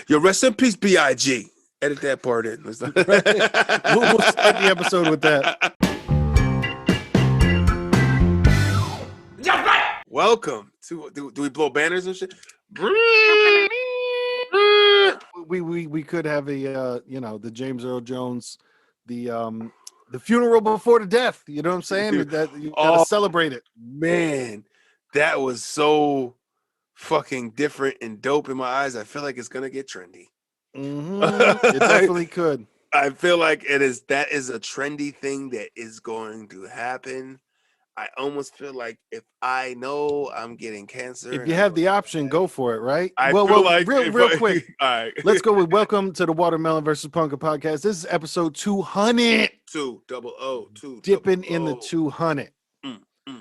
Yo, rest in peace, B.I.G. Edit that part in. We'll start the episode with that. Welcome to. Do we blow banners and shit? We could have a the James Earl Jones, the funeral before the death. You know what I'm saying? That you gotta celebrate it. Man, that was so fucking different and dope in my eyes. I feel like it's gonna get trendy. It definitely could. I feel like that is a trendy thing that is going to happen. I almost feel like if I know I'm getting cancer, if you have the option, go for it, right? Real quick. All right, let's go with welcome to the Watermelon versus Punker podcast. This is episode 200. 200. Dipping in the 200.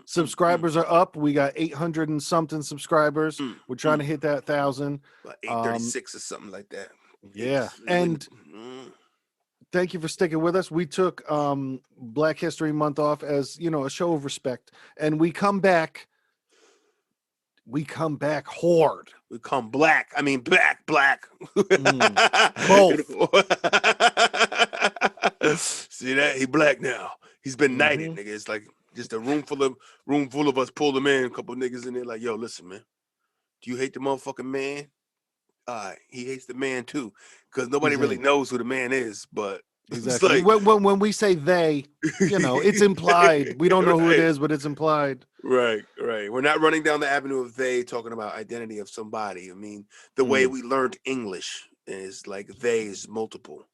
Subscribers are up. We got 800 and something subscribers. We're trying to hit that 1,000. About 836 or something like that. Yeah, and thank you for sticking with us. We took Black History Month off as a show of respect, and we come back. We come back hard. We come black. I mean, black. Both. See that? He black now. He's been knighted, nigga. It's like just a room full of us pulled him in. A couple niggas in there like, yo, listen, man. Do you hate the motherfucking man? He hates the man too, because nobody really knows who the man is. But exactly, like, when we say they, it's implied. We don't know who it is, but it's implied. Right. We're not running down the avenue of they talking about identity of somebody. I mean, the way we learned English is like they is multiple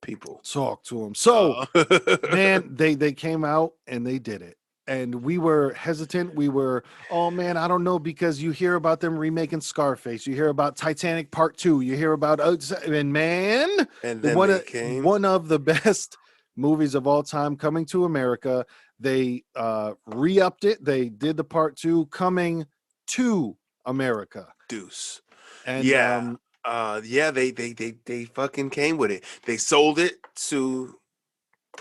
people. Talk to them. So, man, they came out and they did it. And we were hesitant. We were, oh man, I don't know, because you hear about them remaking Scarface. You hear about Titanic Part 2. You hear about, and then one of the best movies of all time coming to America. They re-upped it. They did the Part 2 coming to America. Deuce. And they fucking came with it. They sold it to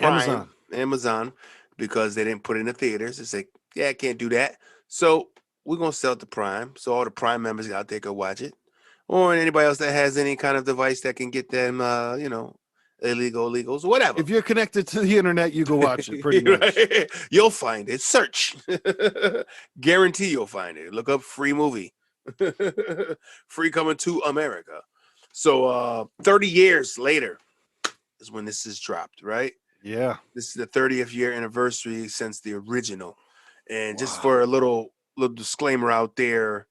Amazon. Because they didn't put it in the theaters. It's like, yeah, I can't do that. So we're going to sell it to Prime. So all the Prime members out there can watch it. Or anybody else that has any kind of device that can get them, illegals, whatever. If you're connected to the internet, you go watch it, pretty much. You'll find it. Search. Guarantee you'll find it. Look up free movie. Free coming to America. So 30 years later is when this is dropped, right? Yeah, this is the 30th year anniversary since the original, and just for a little disclaimer out there,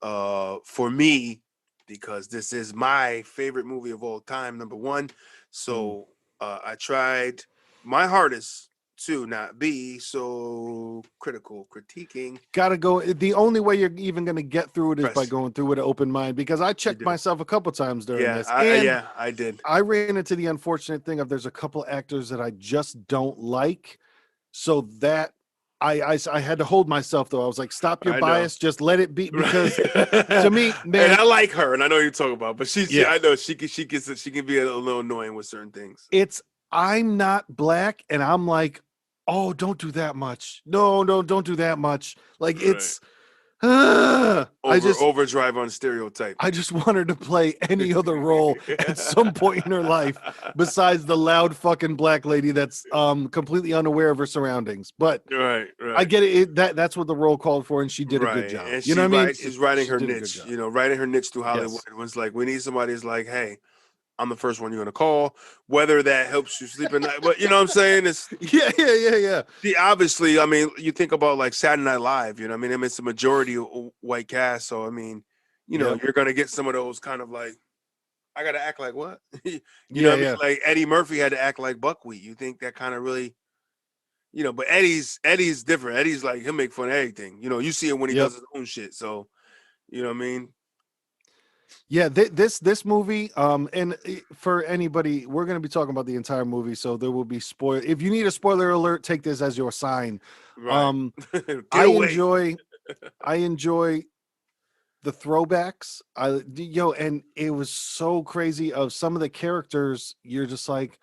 for me, because this is my favorite movie of all time, number one. So I tried my hardest to not be so critiquing. Gotta go. The only way you're even gonna get through it is by going through with an open mind, because I checked myself a couple times during this. I did. I ran into the unfortunate thing of there's a couple actors that I just don't like, so that I had to hold myself though. I was like, stop your bias, just let it be, because to me, man, and I like her, and I know you're talking about, but I know she can be a little annoying with certain things. I'm not black, and I'm like, oh, don't do that much. No, don't do that much. Like it's overdrive on stereotype. I just want her to play any other role at some point in her life besides the loud fucking black lady that's completely unaware of her surroundings. But right. I get it. That's what the role called for, and she did a good job. And you know what I mean? She's writing her niche. Writing her niche through Hollywood. Yes. It's like, we need somebody who's like, hey, I'm the first one you're going to call, whether that helps you sleep at night. But you know what I'm saying? It's yeah. See, obviously, I mean, you think about like Saturday Night Live, you know what I mean? It's a majority of white cast. So, I mean, you're going to get some of those kind of like, I got to act like what? you know what I mean? Like Eddie Murphy had to act like buckwheat. You think that kind of really, but Eddie's different. Eddie's like, he'll make fun of everything. You see it when he does his own shit. So, you know what I mean? Yeah, this movie, and for anybody, we're going to be talking about the entire movie, so there will be spoil. If you need a spoiler alert, take this as your sign. Right. I enjoy the throwbacks. And it was so crazy of some of the characters. You're just like,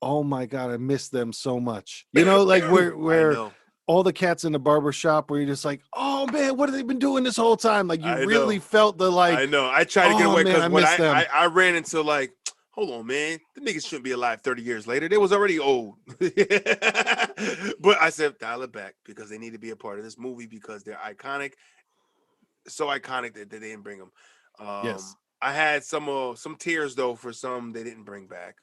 oh my god, I miss them so much. Like where all the cats in the barber shop where you're just like, oh man, what have they been doing this whole time? Like you I really know. felt the I like, know. I try to get oh away man, because I when miss them. I ran into like, hold on, man, the niggas shouldn't be alive 30 years later. They was already old. But I said, dial it back because they need to be a part of this movie because they're iconic. So iconic that they didn't bring them. Yes. I had some tears though for some they didn't bring back.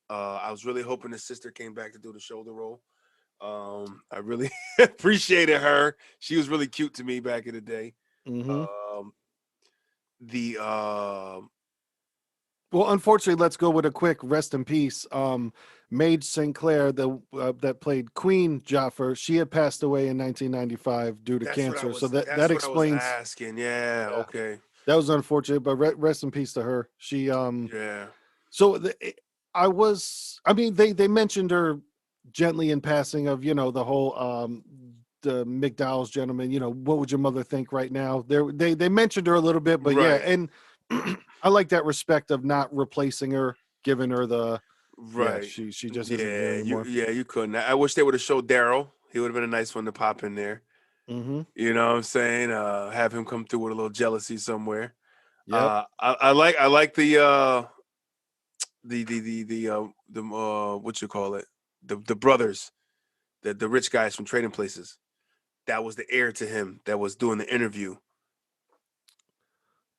I was really hoping the sister came back to do the shoulder roll. I really appreciated her. She was really cute to me back in the day. Mm-hmm. Um, the Well, unfortunately, let's go with a quick rest in peace. Mage Sinclair, that played Queen Jaffer, she had passed away in 1995 due to cancer. So that that's what I was explains. asking. Yeah, Yeah, okay. that was unfortunate, but rest in peace to her. She Yeah. So I mean, they mentioned her gently in passing of the whole the McDowell's gentleman. What would your mother think right now? They mentioned her a little bit, but yeah, Right. and I like that respect of not replacing her, giving her the Right. she just isn't here Yeah, anymore. you couldn't. I wish they would have showed Daryl. He would have been a nice one to pop in there. Mm-hmm. You know what I'm saying? Have him come through with a little jealousy somewhere. Yep. I like the what you call it? The brothers, the rich guys from Trading Places. That was the heir to him that was doing the interview.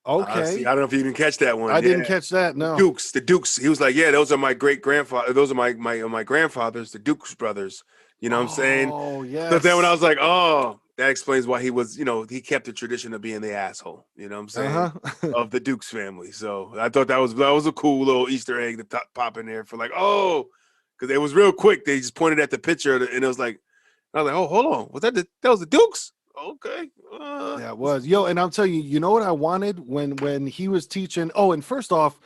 See, Okay. I don't know if you didn't catch that one. I didn't Yeah. catch that. No. The Dukes. He was like, yeah, those are my great grandfather. Those are my grandfathers, the Dukes brothers. You know what I'm saying? Oh So then when I yes. was like, oh, that explains why he was, he kept the tradition of being the asshole. You know what I'm saying? Uh-huh. Of the Dukes family. So I thought that was a cool little Easter egg to pop in there for like, oh, because it was real quick. They just pointed at the picture and it was like, I was like, oh, hold on, that was the Dukes? Okay. Yeah, it was. Yo, and I'll tell you, you know what I wanted when he was teaching? Oh, and first off,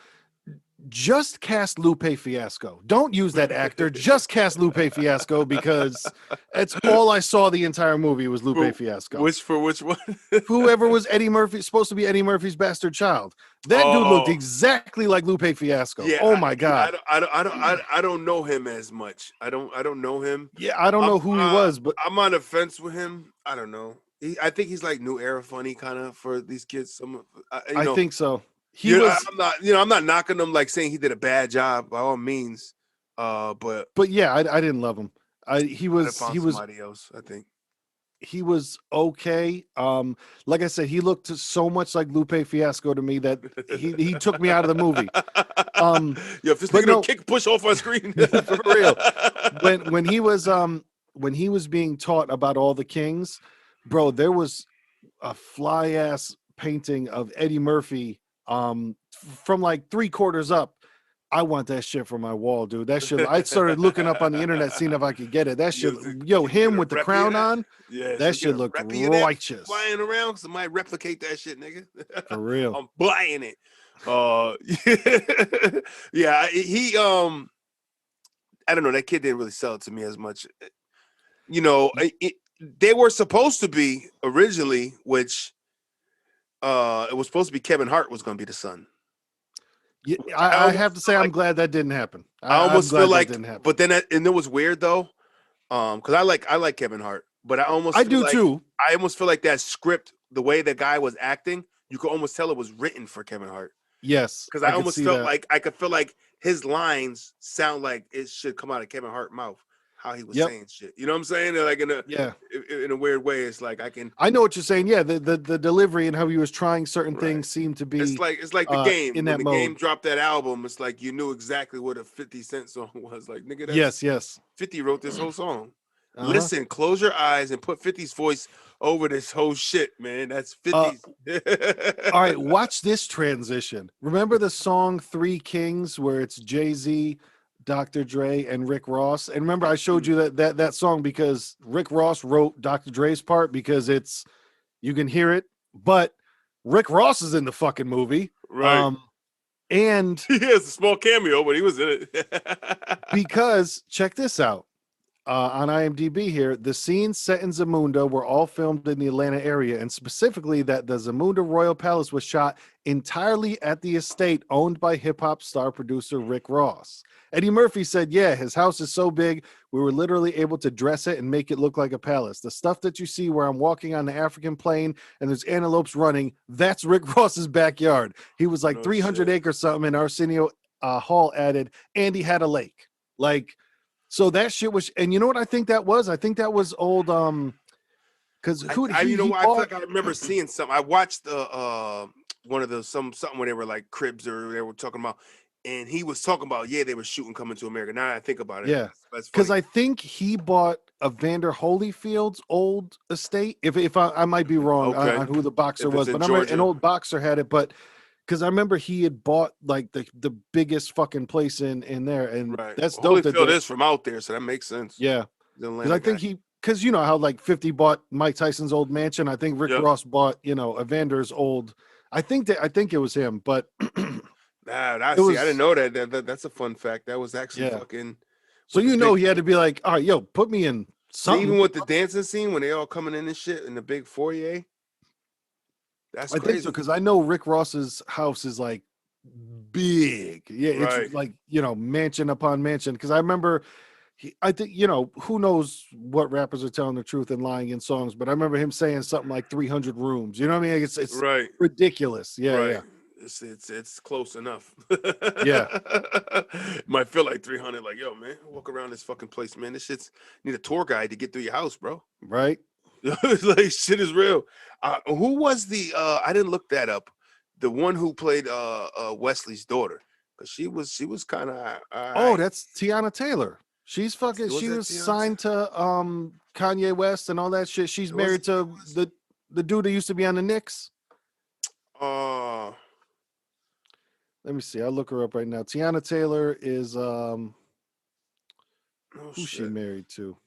just cast Lupe Fiasco. Don't use that actor. Just cast Lupe Fiasco because that's all I saw the entire movie was Lupe Fiasco. For which one? Whoever was Eddie Murphy, supposed to be Eddie Murphy's bastard child. That dude looked Oh, exactly like Lupe Fiasco. yeah. Oh my god. I don't know him as much. I don't know him. Yeah, I don't know who he was, but I'm on the fence with him. I don't know. I think he's like new era funny kind of for these kids. I think so. He was, I'm not knocking him like saying he did a bad job by all means. But yeah, I didn't love him. He was somebody else, I think. He was okay. Like I said, he looked so much like Lupe Fiasco to me that he took me out of the movie. Yo, if this nigga don't kick push off our screen for real. When he was being taught about all the kings, bro, there was a fly ass painting of Eddie Murphy from like 3/4 up. I want that shit for my wall, dude. That shit. I started looking up on the internet, seeing if I could get it. That shit. Yo, him with the crown on. Yeah, that shit looked righteous. Flying around, somebody replicate that shit, nigga. For real. I'm buying it. Yeah, he I don't know. That kid didn't really sell it to me as much. They were supposed to be originally, which it was supposed to be Kevin Hart was going to be the son. Yeah, I have to say, I'm glad that didn't happen. I almost feel like, but then and it was weird though, because I like Kevin Hart, but I do too. I almost feel like that script, the way the guy was acting, you could almost tell it was written for Kevin Hart. Yes, because I almost felt like I could feel like his lines sound like it should come out of Kevin Hart's mouth. How he was saying shit, you know what I'm saying? Like in a weird way, it's like I know what you're saying. Yeah, the delivery and how he was trying certain things seemed to be. It's like the game in that when the mode. game dropped that album. It's like you knew exactly what a 50 Cent song was. Like nigga, yes. 50 wrote this whole song. Listen, close your eyes and put 50's voice over this whole shit, man. That's 50's. All right, watch this transition. Remember the song Three Kings where it's Jay-Z, Dr. Dre, and Rick Ross? And remember I showed you that song because Rick Ross wrote Dr. Dre's part because you can hear it, but Rick Ross is in the fucking movie. Right. And he has a small cameo, but he was in it. because check this out. on IMDb here, the scenes set in Zamunda were all filmed in the Atlanta area, and specifically that the Zamunda Royal Palace was shot entirely at the estate owned by hip-hop star producer Rick Ross. Eddie Murphy said, yeah, his house is so big, we were literally able to dress it and make it look like a palace. The stuff that you see where I'm walking on the African plain and there's antelopes running, that's Rick Ross's backyard. He was like 300 acres something, and Arsenio Hall added, and he had a lake. Like, so that shit was, and you know what I think that was? I think that was old, because I feel like I remember seeing something. I watched one of those something where they were like cribs or they were talking about, and he was talking about they were shooting Coming to America. Now I think about it, yeah, because I think he bought Evander Holyfield's old estate. If I might be wrong on who the boxer was, but I remember an old boxer had it, but. Because I remember he had bought like the biggest fucking place in there, and that's dope. Holyfield is from out there, so that makes sense. Yeah, because I think because you know how like 50 bought Mike Tyson's old mansion. I think Rick Ross bought Evander's old. I think it was him, but I didn't know that. That's a fun fact. That was actually fucking. So he had to be like, all right, yo, put me in something. Even with the dancing scene when they all coming in and shit in the big foyer. That's crazy. I think so because I know Rick Ross's house is like big. Yeah, it's like mansion upon mansion. Because I remember, I think who knows what rappers are telling the truth and lying in songs, but I remember him saying something like 300 rooms. You know what I mean? It's ridiculous. Yeah, yeah. It's close enough. Yeah, might feel like 300. Like, yo, man, walk around this fucking place, man. This shit's need a tour guide to get through your house, bro. Right. Like shit is real. Who was the I didn't look that up. The one who played Wesley's daughter, because she was kind of oh, that's Tiana Taylor. She's fucking she was signed to Kanye West and all that shit. She's married to the dude that used to be on the Knicks. Let me see. I'll look her up right now. Tiana Taylor is who's she married to?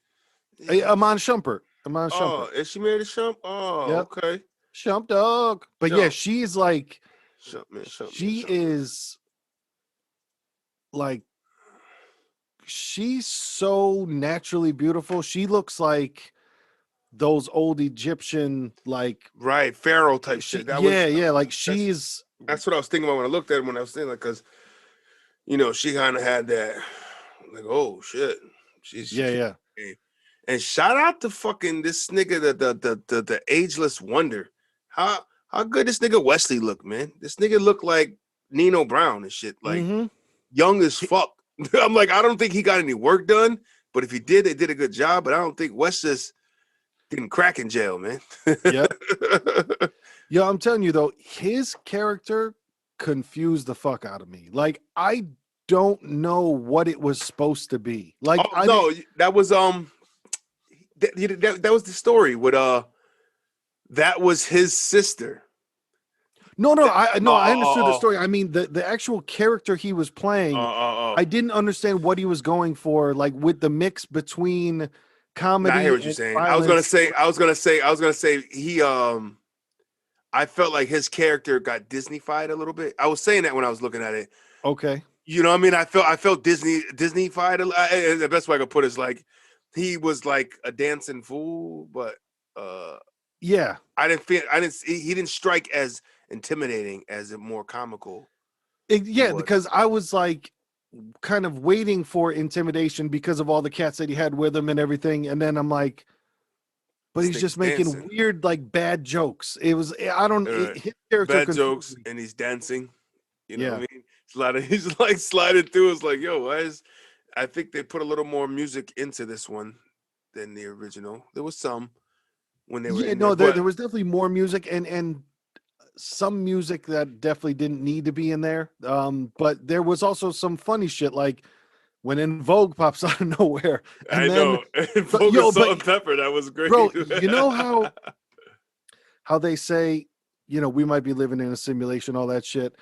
Amon Shumpert. Oh, is she married to Shump? Oh, yep. Okay. Shump dog. But yeah, she's like, she is like, she's so naturally beautiful. She looks like those old Egyptian, like pharaoh type shit. Like she's. That's what I was thinking about when I looked at it. When I was saying like, because she kind of had that, like, oh shit, she's And shout out to fucking this nigga, the ageless wonder. How good this nigga Wesley look, man. This nigga look like Nino Brown and shit, like young as fuck. I'm like, I don't think he got any work done, but if he did, they did a good job. But I don't think West just didn't crack in jail, man. Yeah, I'm telling you though, his character confused the fuck out of me. Like I don't know what it was supposed to be. Like that was that was the story with that was his sister. I understood the story. I mean the actual character he was playing. I didn't understand what he was going for, like with the mix between comedy. I hear what you're saying. Violence. I was gonna say he I felt like his character got Disney-fied a little bit. I was saying that when I was looking at it. Okay. You know what I mean? I felt Disney-fied. The best way I could put it is like he was like a dancing fool, but yeah, he didn't strike as intimidating as a more comical. Because I was like kind of waiting for intimidation because of all the cats that he had with him and everything, and then I'm like, but he's just making weird like bad jokes. It was his character bad jokes and he's dancing. You know what I mean? He's like sliding through. It's like, yo, I think they put a little more music into this one than the original. There was some when they were there was definitely more music and some music that definitely didn't need to be in there. But there was also some funny shit like when En Vogue pops out of nowhere. And I know. En Vogue and Salt and Pepper, that was great. Bro, you know how they say, we might be living in a simulation, all that shit.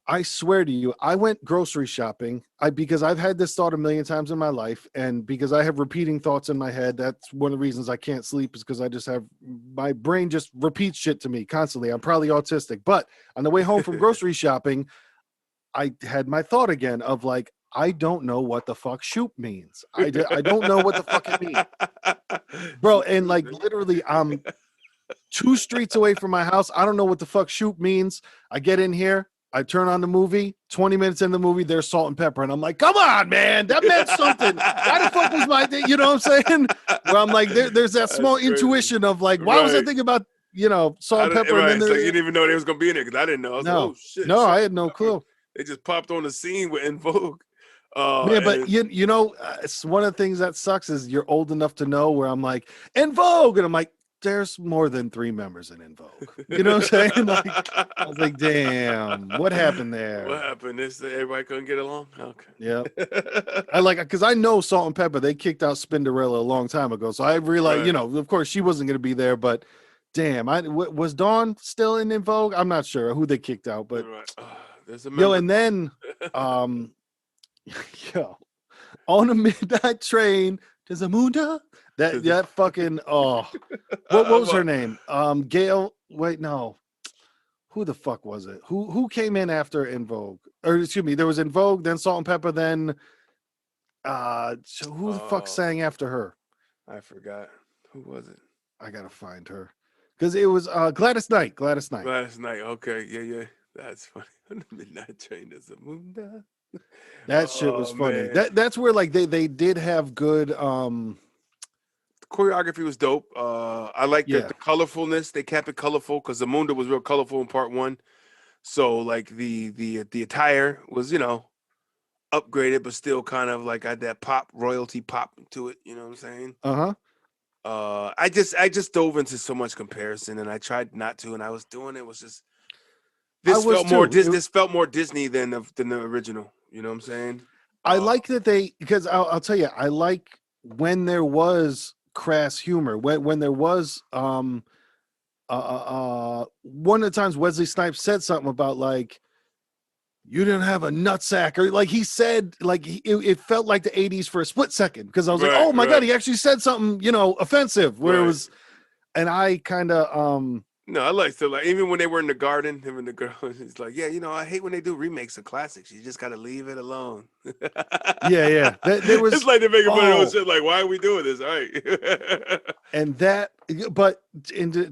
I swear to you, I went grocery shopping because I've had this thought a million times in my life, and because I have repeating thoughts in my head. That's one of the reasons I can't sleep, is because I just have my brain just repeats shit to me constantly. I'm probably autistic. But on the way home from grocery shopping, I had my thought again of like, I don't know what the fuck shoot means. I don't know what the fuck it means, bro. And like literally, I'm 2 streets away from my house. I don't know what the fuck shoot means. I get in here. I turn on the movie. 20 minutes in the movie, there's salt and pepper, and I'm like, "Come on, man, that meant something. Why the fuck was my thing?" You know what I'm saying? Where I'm like, there's that small intuition of like, why was I thinking about salt and pepper? And then it's like you didn't even know they was gonna be in it because I didn't know. I was like, oh shit, no, I had no clue. They just popped on the scene with En Vogue. Man, but it's one of the things that sucks is you're old enough to know where I'm like, En Vogue, and I'm like, there's more than 3 members in En Vogue. You know what I'm saying? Like, I was like, damn, what happened there? What happened? Everybody couldn't get along? Okay. Yeah. I like it because I know Salt and Pepper, they kicked out Spinderella a long time ago. So I realized, of course she wasn't going to be there, but damn, was Dawn still in Vogue? I'm not sure who they kicked out, but there's a and then on a midnight train to Zamunda. That fucking what was her name? Gail. Wait, no. Who the fuck was it? Who came in after En Vogue? Or excuse me, there was En Vogue, then Salt and Pepper, then so who the fuck sang after her? I forgot. Who was it? I gotta find her. Because it was Gladys Knight. Okay. Yeah. That's funny. On the midnight train to Zamunda. That shit was funny. Man. That's where like they did have good choreography was dope. I like the colorfulness. They kept it colorful because Zamunda was real colorful in part 1. So like the attire was, upgraded, but still kind of like had that royalty pop to it, you know what I'm saying? I just dove into so much comparison and I tried not to, and I was doing it was just this felt more Disney than the original. You know what I'm saying? I like that because I'll tell you, I like when there was crass humor, when there was one of the times Wesley Snipes said something about like you didn't have a nutsack, or like he said like it felt like the 80s for a split second because I was like, oh my god, he actually said something offensive where it was, and I kind of no, I like to like even when they were in the garden, him and the girl. It's like, I hate when they do remakes of classics. You just gotta leave it alone. Yeah. There was. It's like they're making fun of shit. Like, why are we doing this? All right. And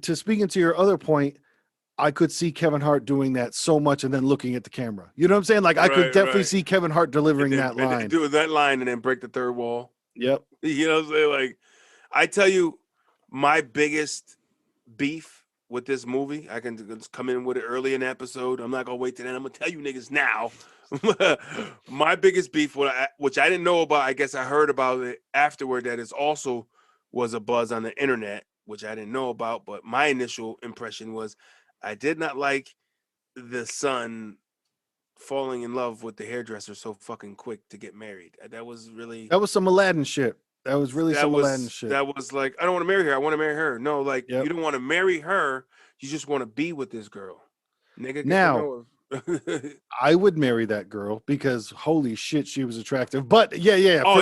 to speak into your other point, I could see Kevin Hart doing that so much, and then looking at the camera. You know what I'm saying? Like, I could definitely see Kevin Hart delivering that line. Do that line and then break the third wall. Yep. You know what I'm saying? Like, I tell you, my biggest beef with this movie, I can just come in with it early in the episode. I'm not gonna wait till then. I'm gonna tell you niggas now. My biggest beef, which I didn't know about, I guess I heard about it afterward, that is also was a buzz on the internet, which I didn't know about. But my initial impression was I did not like the son falling in love with the hairdresser so fucking quick to get married. That was some Aladdin shit. That was really some Aladdin shit. That was like, I don't want to marry her. I want to marry her. No, like, you don't want to marry her. You just want to be with this girl. Nigga, now, I would marry that girl because holy shit, she was attractive. But yeah. For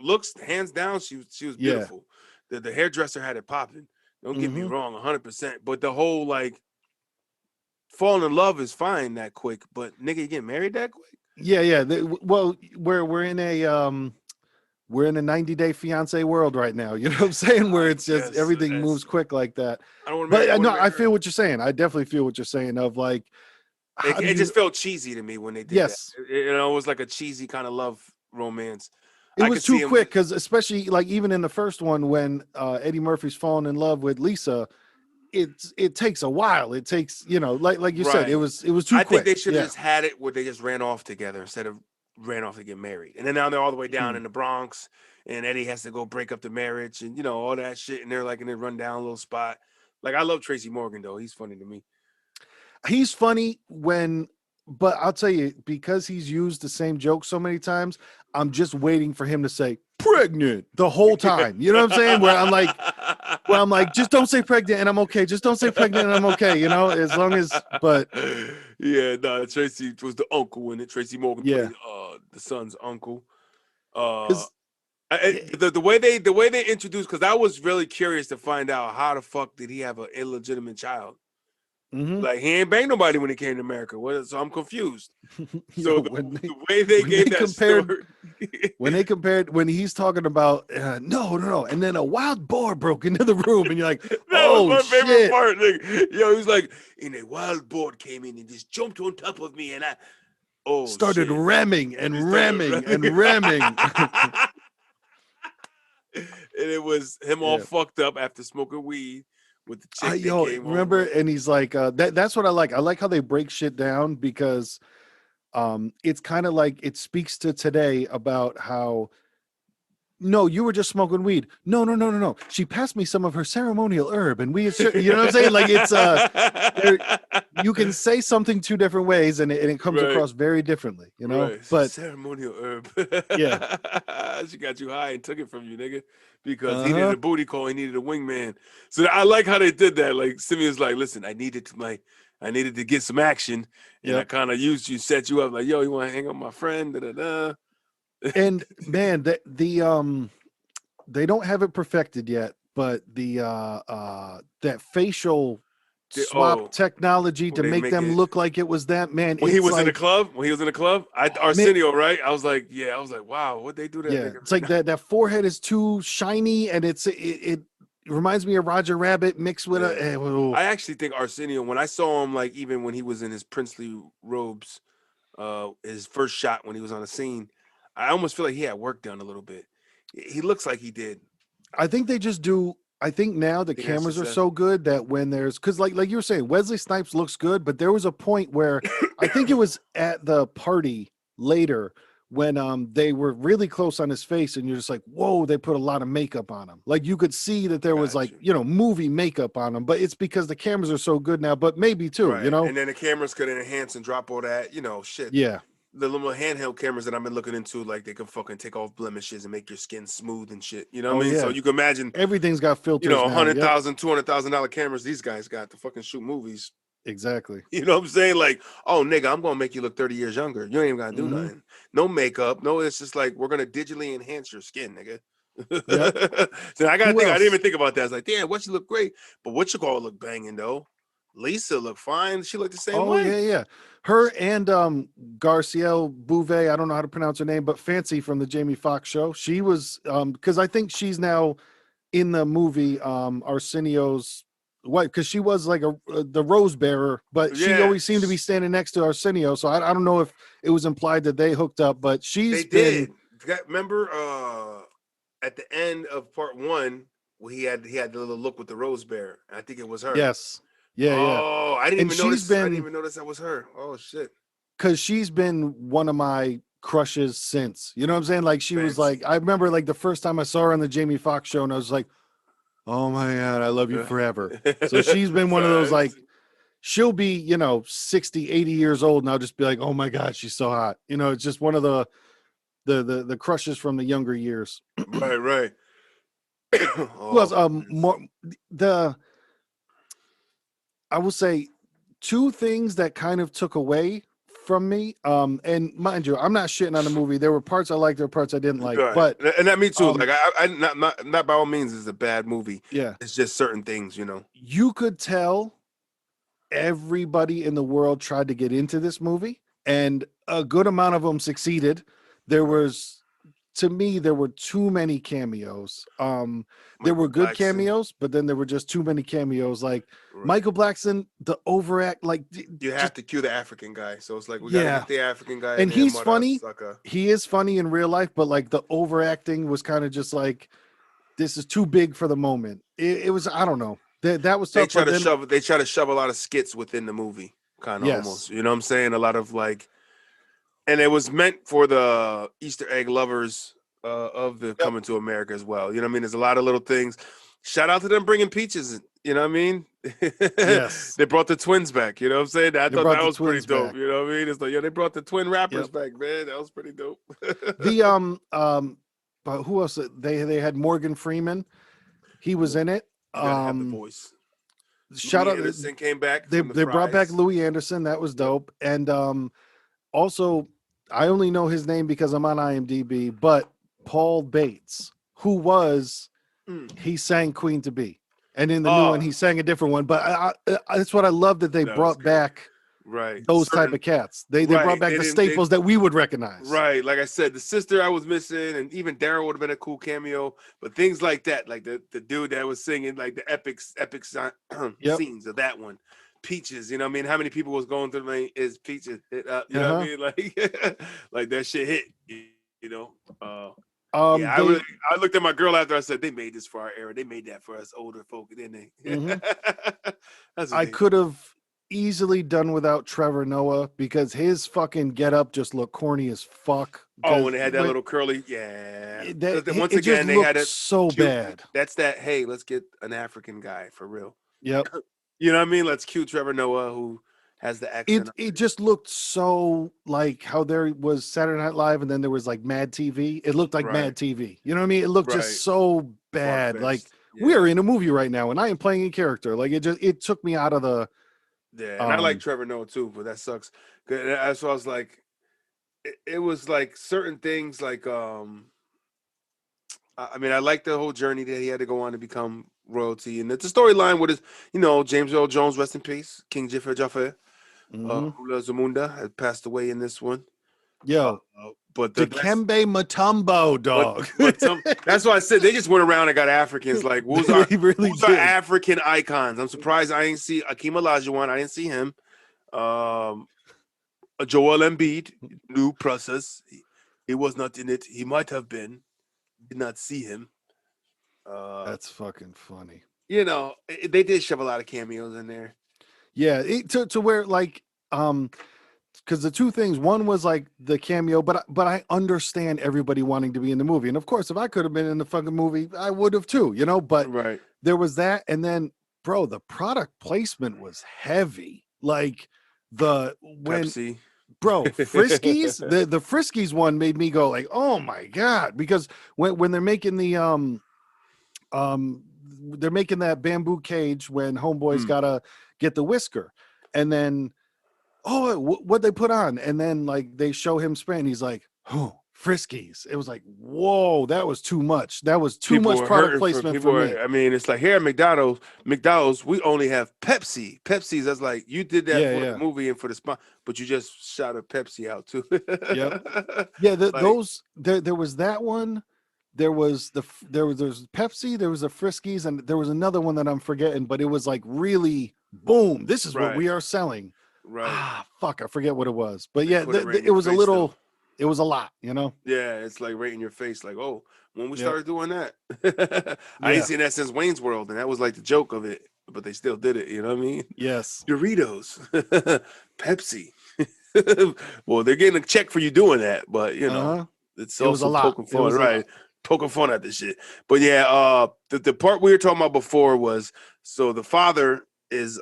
looks, hands down, she was beautiful. The hairdresser had it popping. Don't get me wrong, 100%. But the whole like falling in love is fine that quick, but nigga, you get married that quick? Yeah. Well, we're in a 90-day fiance world right now. You know what I'm saying? Where it's just everything moves quick like that. I feel what you're saying. I definitely feel what you're saying. Of like, it just felt cheesy to me when they did that. It was like a cheesy kind of love romance. It was too quick because, especially like even in the first one when Eddie Murphy's falling in love with Lisa. It takes a while. It takes, like you said, it was too quick. I think they should have just had it where they just ran off together instead of ran off to get married. And then now they're all the way down in the Bronx, and Eddie has to go break up the marriage and all that shit. And they're like in a rundown little spot. Like, I love Tracy Morgan though. He's funny to me. He's funny but I'll tell you, because he's used the same joke so many times, I'm just waiting for him to say pregnant the whole time. You know what I'm saying? Where I'm like, just don't say pregnant and I'm okay. Just don't say pregnant and I'm okay. As long as, but Tracy was the uncle in it. Tracy Morgan played the son's uncle. The way they introduced, because I was really curious to find out how the fuck did he have an illegitimate child. Mm-hmm. Like he ain't banged nobody when he came to America. So I'm confused. Yo, So the way they gave that story. When he's talking about no, and then a wild boar broke into the room, and you're like, That was oh my favorite shit. part. Like, yo, he's like, and a wild boar came in and just jumped on top of me, and I Started shit. remming and remming and remming. And it was him all fucked up after smoking weed with the chick that came home. Remember, and he's like, that's what I like. I like how they break shit down because it's kind of like it speaks to today about how no, you were just smoking weed. No. She passed me some of her ceremonial herb, and you know what I'm saying? Like it's you can say something two different ways, and it comes across very differently, you know. Right. But ceremonial herb. Yeah, she got you high and took it from you, nigga, because he needed a booty call. He needed a wingman. So I like how they did that. Like Simeon's like, listen, I needed to get some action, and I kind of used you, set you up. Like, yo, you want to hang out with my friend? Da da da. And man, they don't have it perfected yet, but the that facial swap technology to make them look like it was that man. When he was in the club, Arsenio, right? I was like, wow, what'd they do that? Yeah, it's like that forehead is too shiny, and it reminds me of Roger Rabbit mixed with I actually think Arsenio, when I saw him, like even when he was in his princely robes, his first shot when he was on the scene, I almost feel like he had work done a little bit. He looks like he did. I think they just do. I think now the cameras are so good that when there's, because like you were saying, Wesley Snipes looks good, but there was a point where I think it was at the party later when they were really close on his face, and you're just like, whoa, they put a lot of makeup on him. Like you could see that there was like, movie makeup on him, but it's because the cameras are so good now, but maybe too, right. And then the cameras could enhance and drop all that, shit. Yeah. The little handheld cameras that I've been looking into, like they can fucking take off blemishes and make your skin smooth and shit. You know what I mean? Yeah. So you can imagine everything's got filters. $100,000, $200,000 cameras these guys got to fucking shoot movies. Exactly. You know what I'm saying? Like, oh nigga, I'm gonna make you look 30 years younger. You ain't even gotta do nothing. No makeup. No, it's just like we're gonna digitally enhance your skin, nigga. Yep. So I didn't even think about that. I was like, damn, what you look great, but what you call look banging though? Lisa looked fine. She looked the same way. Oh yeah. Her and Garcielle Bouvet, I don't know how to pronounce her name, but Fancy from the Jamie Foxx show. She was because I think she's now in the movie Arsenio's wife, because she was like the rose bearer, but she always seemed to be standing next to Arsenio. So I don't know if it was implied that they hooked up, but did. Remember at the end of part 1, where he had the little look with the rose bearer. I think it was her. Yes. Yeah. Oh, I didn't even notice. I didn't even notice that was her. Oh shit. Because she's been one of my crushes since. You know what I'm saying? Like she was like, I remember like the first time I saw her on the Jamie Foxx show, and I was like, oh my God, I love you forever. So she's been one of those, like, she'll be, 60, 80 years old, and I'll just be like, oh my God, she's so hot. It's just one of the crushes from the younger years. Right. Plus, I will say 2 things that kind of took away from me. And mind you, I'm not shitting on the movie. There were parts I liked, there were parts I didn't like. Right. But and that me too. Like I not by all means is a bad movie. Yeah. It's just certain things, You could tell everybody in the world tried to get into this movie, and a good amount of them succeeded. There were too many cameos. There were good cameos, but then there were just too many cameos. Like Michael Blackson, the overact, like you have to cue the African guy. So it's like we gotta get the African guy, and he's funny. He is funny in real life, but like the overacting was kind of just like, this is too big for the moment. It was, I don't know. That was tough. They try to shove a lot of skits within the movie, kind of almost. You know what I'm saying? A lot of like. And it was meant for the Easter egg lovers of the Coming to America as well. You know what I mean? There's a lot of little things. Shout out to them bringing peaches. You know what I mean? Yes. They brought the twins back. You know what I'm saying? I thought that was pretty dope. You know what I mean? It's like, they brought the twin rappers back, man. That was pretty dope. But who else? They had Morgan Freeman. He was in it. You gotta have the voice. Shout Louis out. Anderson came back. They brought back Louis Anderson. That was dope. And also, I only know his name because I'm on IMDb, but Paul Bates, who was he sang Queen to Be. and in the new one he sang a different one. But that's what I love, that they brought back right those type of cats. They brought back the staples that we would recognize. Right, like I said, the sister I was missing, and even Daryl would have been a cool cameo. But things like that, like the dude that was singing like the epic scenes of that one. Peaches, you know what I mean? How many people was going through me is Peaches hit up, you know what I mean? Like like that shit hit, you know. Yeah, I looked at my girl after I said they made this for our era. They made that for us older folk, didn't they? Mm-hmm. I could have easily done without Trevor Noah, because his fucking get up just looked corny as fuck. Oh, when they had that little curly, yeah. Once again, they had it so cute, bad. That's that. Hey, let's get an African guy for real. Yep. You know what I mean? Let's cue Trevor Noah, who has the accent. It just looked so like how there was Saturday Night Live, and then there was like Mad TV. It looked like Mad TV. You know what I mean? It looked just so bad. Like we are in a movie right now, and I am playing a character. Like it took me out of the. Yeah, and I like Trevor Noah too, but that sucks. That's why I was like, it was like certain things like I mean, I like the whole journey that he had to go on to become royalty, and it's a storyline with his, James Earl Jones, rest in peace, King Jaffe, Rula Zamunda had passed away in this one. Yo, but Dikembe Mutombo, dog. That's why I said they just went around and got Africans. Like, who's our African icons? I'm surprised I didn't see Akeem Olajuwon. I didn't see him. Joel Embiid, new process. He was not in it. He might have been. Did not see him. That's fucking funny. They did shove a lot of cameos in there. Yeah, to where like because the two things, one was like the cameo, but I understand everybody wanting to be in the movie, and of course, if I could have been in the fucking movie, I would have too, But there was that, and then, bro, the product placement was heavy. Like Pepsi. Bro, Friskies, the Friskies one made me go like, oh my god, because when they're making the they're making that bamboo cage when homeboy's gotta get the whisker, and then what they put on, and then like they show him spraying, he's like, oh, Friskies. It was like, whoa, that was too much. That was too much product placement for me. I mean, it's like here at McDonald's, we only have Pepsi. Pepsi's, that's like you did that for the movie and for the spot, but you just shot a Pepsi out too. Yeah, there was that one. There was Pepsi, there was the Friskies, and there was another one that I'm forgetting, but it was like really boom. This is what we are selling. Right. Fuck, I forget what it was. But yeah, it was a little. Though. It was a lot, Yeah, it's like right in your face, like, oh, when we started doing that. I ain't seen that since Wayne's World, and that was like the joke of it, but they still did it, you know what I mean? Yes. Doritos, Pepsi. Well, they're getting a check for you doing that, but it's also a lot. Poking fun, right? Poking fun at this shit. But yeah, the part we were talking about before was, so the father is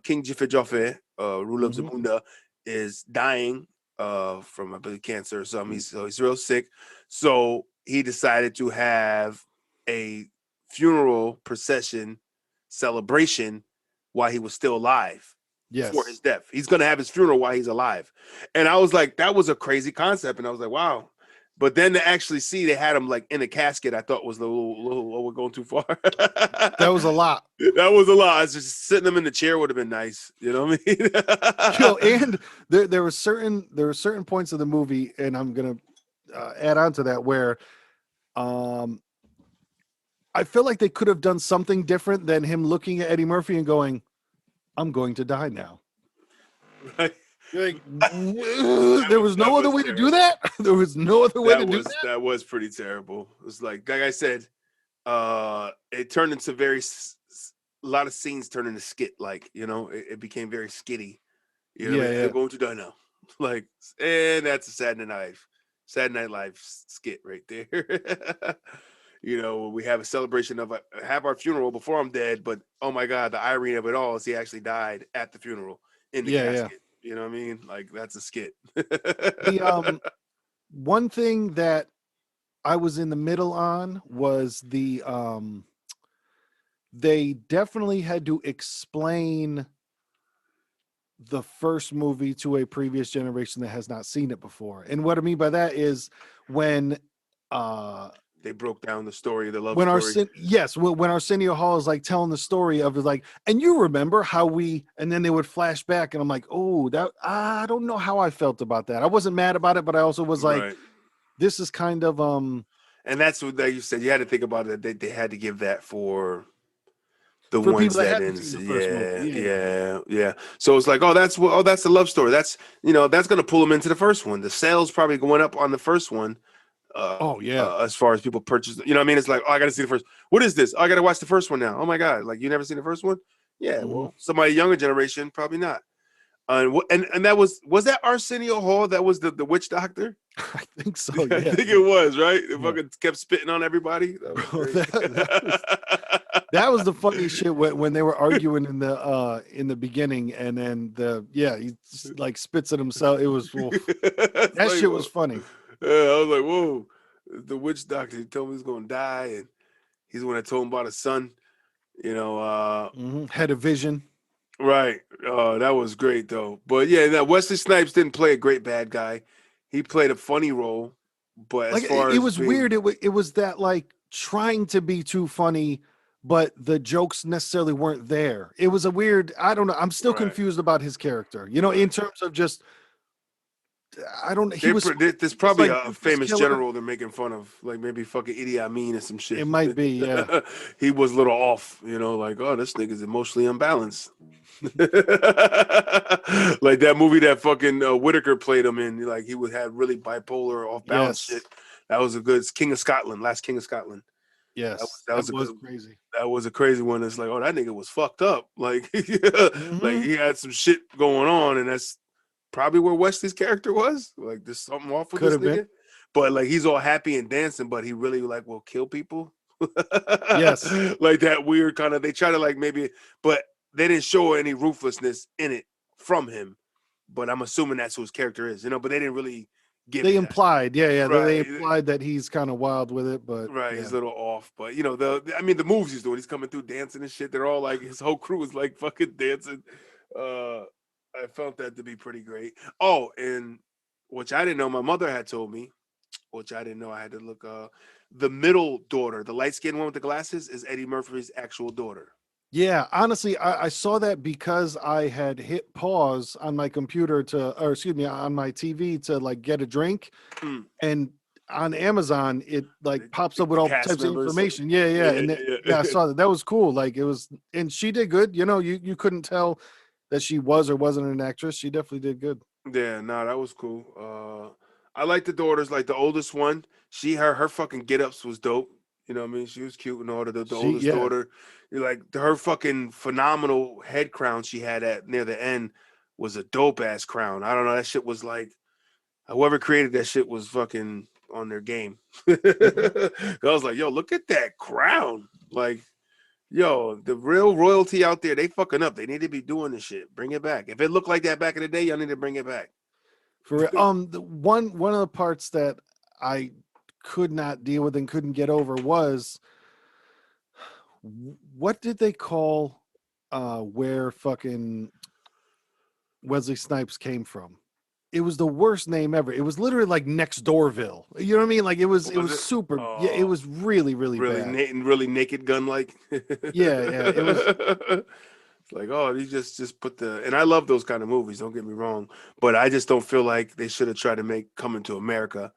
King Jaffe, Rule of Zamunda, is dying from, I believe, cancer or something. He's real sick. So he decided to have a funeral procession celebration while he was still alive. Yes. For his death. He's going to have his funeral while he's alive. And I was like, that was a crazy concept. And I was like, wow. But then to actually see they had him like in a casket, I thought was a little we're going too far. That was a lot. That was a lot. I was just sitting them in the chair would have been nice. You know what I mean? And there were certain points of the movie, and I'm gonna add on to that, where I feel like they could have done something different than him looking at Eddie Murphy and going, "I'm going to die now." Right. Like, there was no other way to do that. There was no other way to do that. That was pretty terrible. It was like I said, it turned into a lot of scenes turned into skit. Like, it became very skitty. They're going to die now. Like, and that's a Saturday Night Live skit right there. We have a celebration of have our funeral before I'm dead, but oh my god, the irony of it all is he actually died at the funeral in the casket. You know what I mean? Like, that's a skit. The one thing that I was in the middle on was they definitely had to explain the first movie to a previous generation that has not seen it before. And what I mean by that is when they broke down the story, the love when story. when Arsenio Hall is like telling the story of like, and you remember how and then they would flash back, and I'm like, oh, that I don't know how I felt about that. I wasn't mad about it, but I also was like, this is kind of and that's what you said. You had to think about it. They had to give that for the for ones people that that hadn't didn't seen the see. first movie. Yeah. So it's like, oh, that's the love story. That's that's gonna pull them into the first one. The sales probably going up on the first one. As far as people purchase, you know what I mean? It's like, oh, I gotta see the first. What is this? Oh, I gotta watch the first one now. Oh my god, like you never seen the first one? Yeah, well, somebody younger generation probably not. And that was that Arsenio Hall? That was the witch doctor? I think so. Yeah, I think it was, right? It fucking kept spitting on everybody. That was Bro, great. that was the funny shit when they were arguing in the beginning, and then he just, like spits at himself. It was that like, shit was funny. Yeah, I was like, whoa, the witch doctor. He told me he's gonna die, and he's the one that told him about his son. Had a vision. Right. That was great though. But yeah, that Wesley Snipes didn't play a great bad guy. He played a funny role. But as Like far it as was weird. It was that like trying to be too funny, but the jokes necessarily weren't there. It was a weird. I don't know. I'm still confused about his character. In terms of just. I don't. He was. There's probably like a famous general they're making fun of, like maybe fucking Idi Amin or some shit. It might be, yeah. He was a little off, like, oh, this nigga's emotionally unbalanced. Like that movie that fucking Whitaker played him in, like he would have really bipolar, off balance shit. That was a good King of Scotland, Last King of Scotland. Yes, that was crazy. That was a crazy one. It's like, oh, that nigga was fucked up. Like, like he had some shit going on, and that's probably where Wesley's character was. Like, there's something off with this nigga. Been. But like, he's all happy and dancing, but he really like will kill people. Yes, like that weird kind of. They try to like maybe, but they didn't show any ruthlessness in it from him. But I'm assuming that's who his character is, But they didn't really give. They implied, right. They implied that he's kind of wild with it, but he's a little off. But the moves he's doing, he's coming through dancing and shit. They're all like, his whole crew is like fucking dancing. I felt that to be pretty great. Oh, and which I didn't know, my mother had told me, which I didn't know. I had to look. The middle daughter, the light skinned one with the glasses, is Eddie Murphy's actual daughter. Yeah, honestly, I saw that because I had hit pause on my computer on my TV to like get a drink, and on Amazon it like pops up with all types of information. And I saw that. That was cool. Like it was, and she did good. You couldn't tell that she was or wasn't an actress. She definitely did good. Yeah, no, that was cool. I like the daughters, like the oldest one. Her fucking get-ups was dope. You know what I mean? She was cute and all. The oldest daughter, like her fucking phenomenal head crown she had at near the end was a dope ass crown. I don't know, that shit was like, whoever created that shit was fucking on their game. I was like, yo, look at that crown. Like, yo, the real royalty out there, they fucking up. They need to be doing this shit. Bring it back. If it looked like that back in the day, y'all need to bring it back. For one of the parts that I could not deal with and couldn't get over was, what did they call where fucking Wesley Snipes came from? It was the worst name ever. It was literally like Next Doorville. You know what I mean? Like it was super. Yeah, it was really bad. Really Naked Gun like. Yeah. It was. It's like, oh, he just put and I love those kind of movies. Don't get me wrong, but I just don't feel like they should have tried to make Coming to America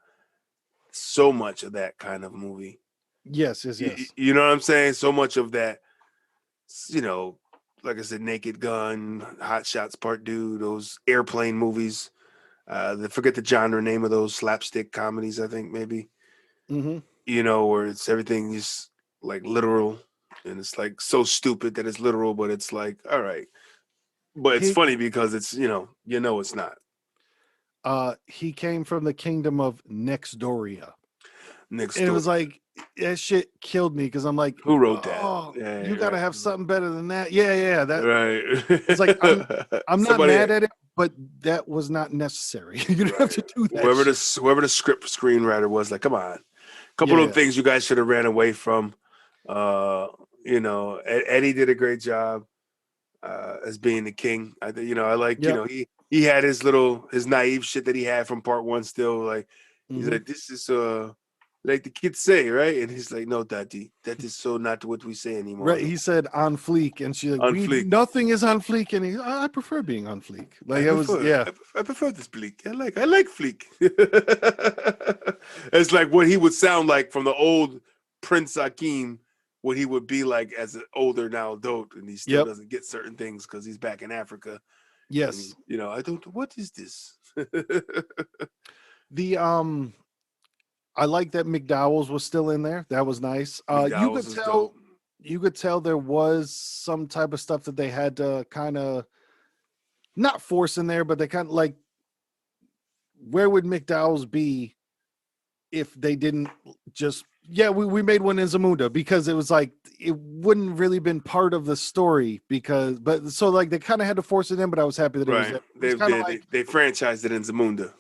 so much of that kind of movie. Yes. You know what I'm saying? So much of that. Like I said, Naked Gun, Hot Shots Part 2, those airplane movies. Forget the genre name of those slapstick comedies, I think maybe. Where it's everything is like literal and it's like so stupid that it's literal, but it's like, all right. But it's funny because it's, it's not. He came from the kingdom of Nextdoria. And it was like, that shit killed me because I'm like, who wrote that? Oh, you gotta have something better than that. Yeah. That right. It's like I'm not mad at it, but that was not necessary. You don't have to do that. Whoever the script screenwriter was, like, come on, a couple of things you guys should have ran away from. Eddie did a great job as being the king. I like he had his naive shit that he had from part 1 still. Like he's like, this is like the kids say, right? And he's like, no, daddy, that is so not what we say anymore. Right, he said on fleek, and she's like, On "We fleek. nothing is on fleek," and I prefer being on fleek. Like I prefer this bleak. I like fleek. It's like what he would sound like from the old Prince Akeem, what he would be like as an older now adult, and he still Yep. doesn't get certain things because he's back in Africa. Yes. And, I don't. What is this? The I like that McDowell's was still in there. That was nice. McDowell's is dope. You could tell there was some type of stuff that they had to kind of not force in there, but they kind of like, where would McDowell's be if they didn't just, we made one in Zamunda, because it was like, it wouldn't really been part of the story, but so like they kind of had to force it in, but I was happy that it was there. It was they franchised it in Zamunda.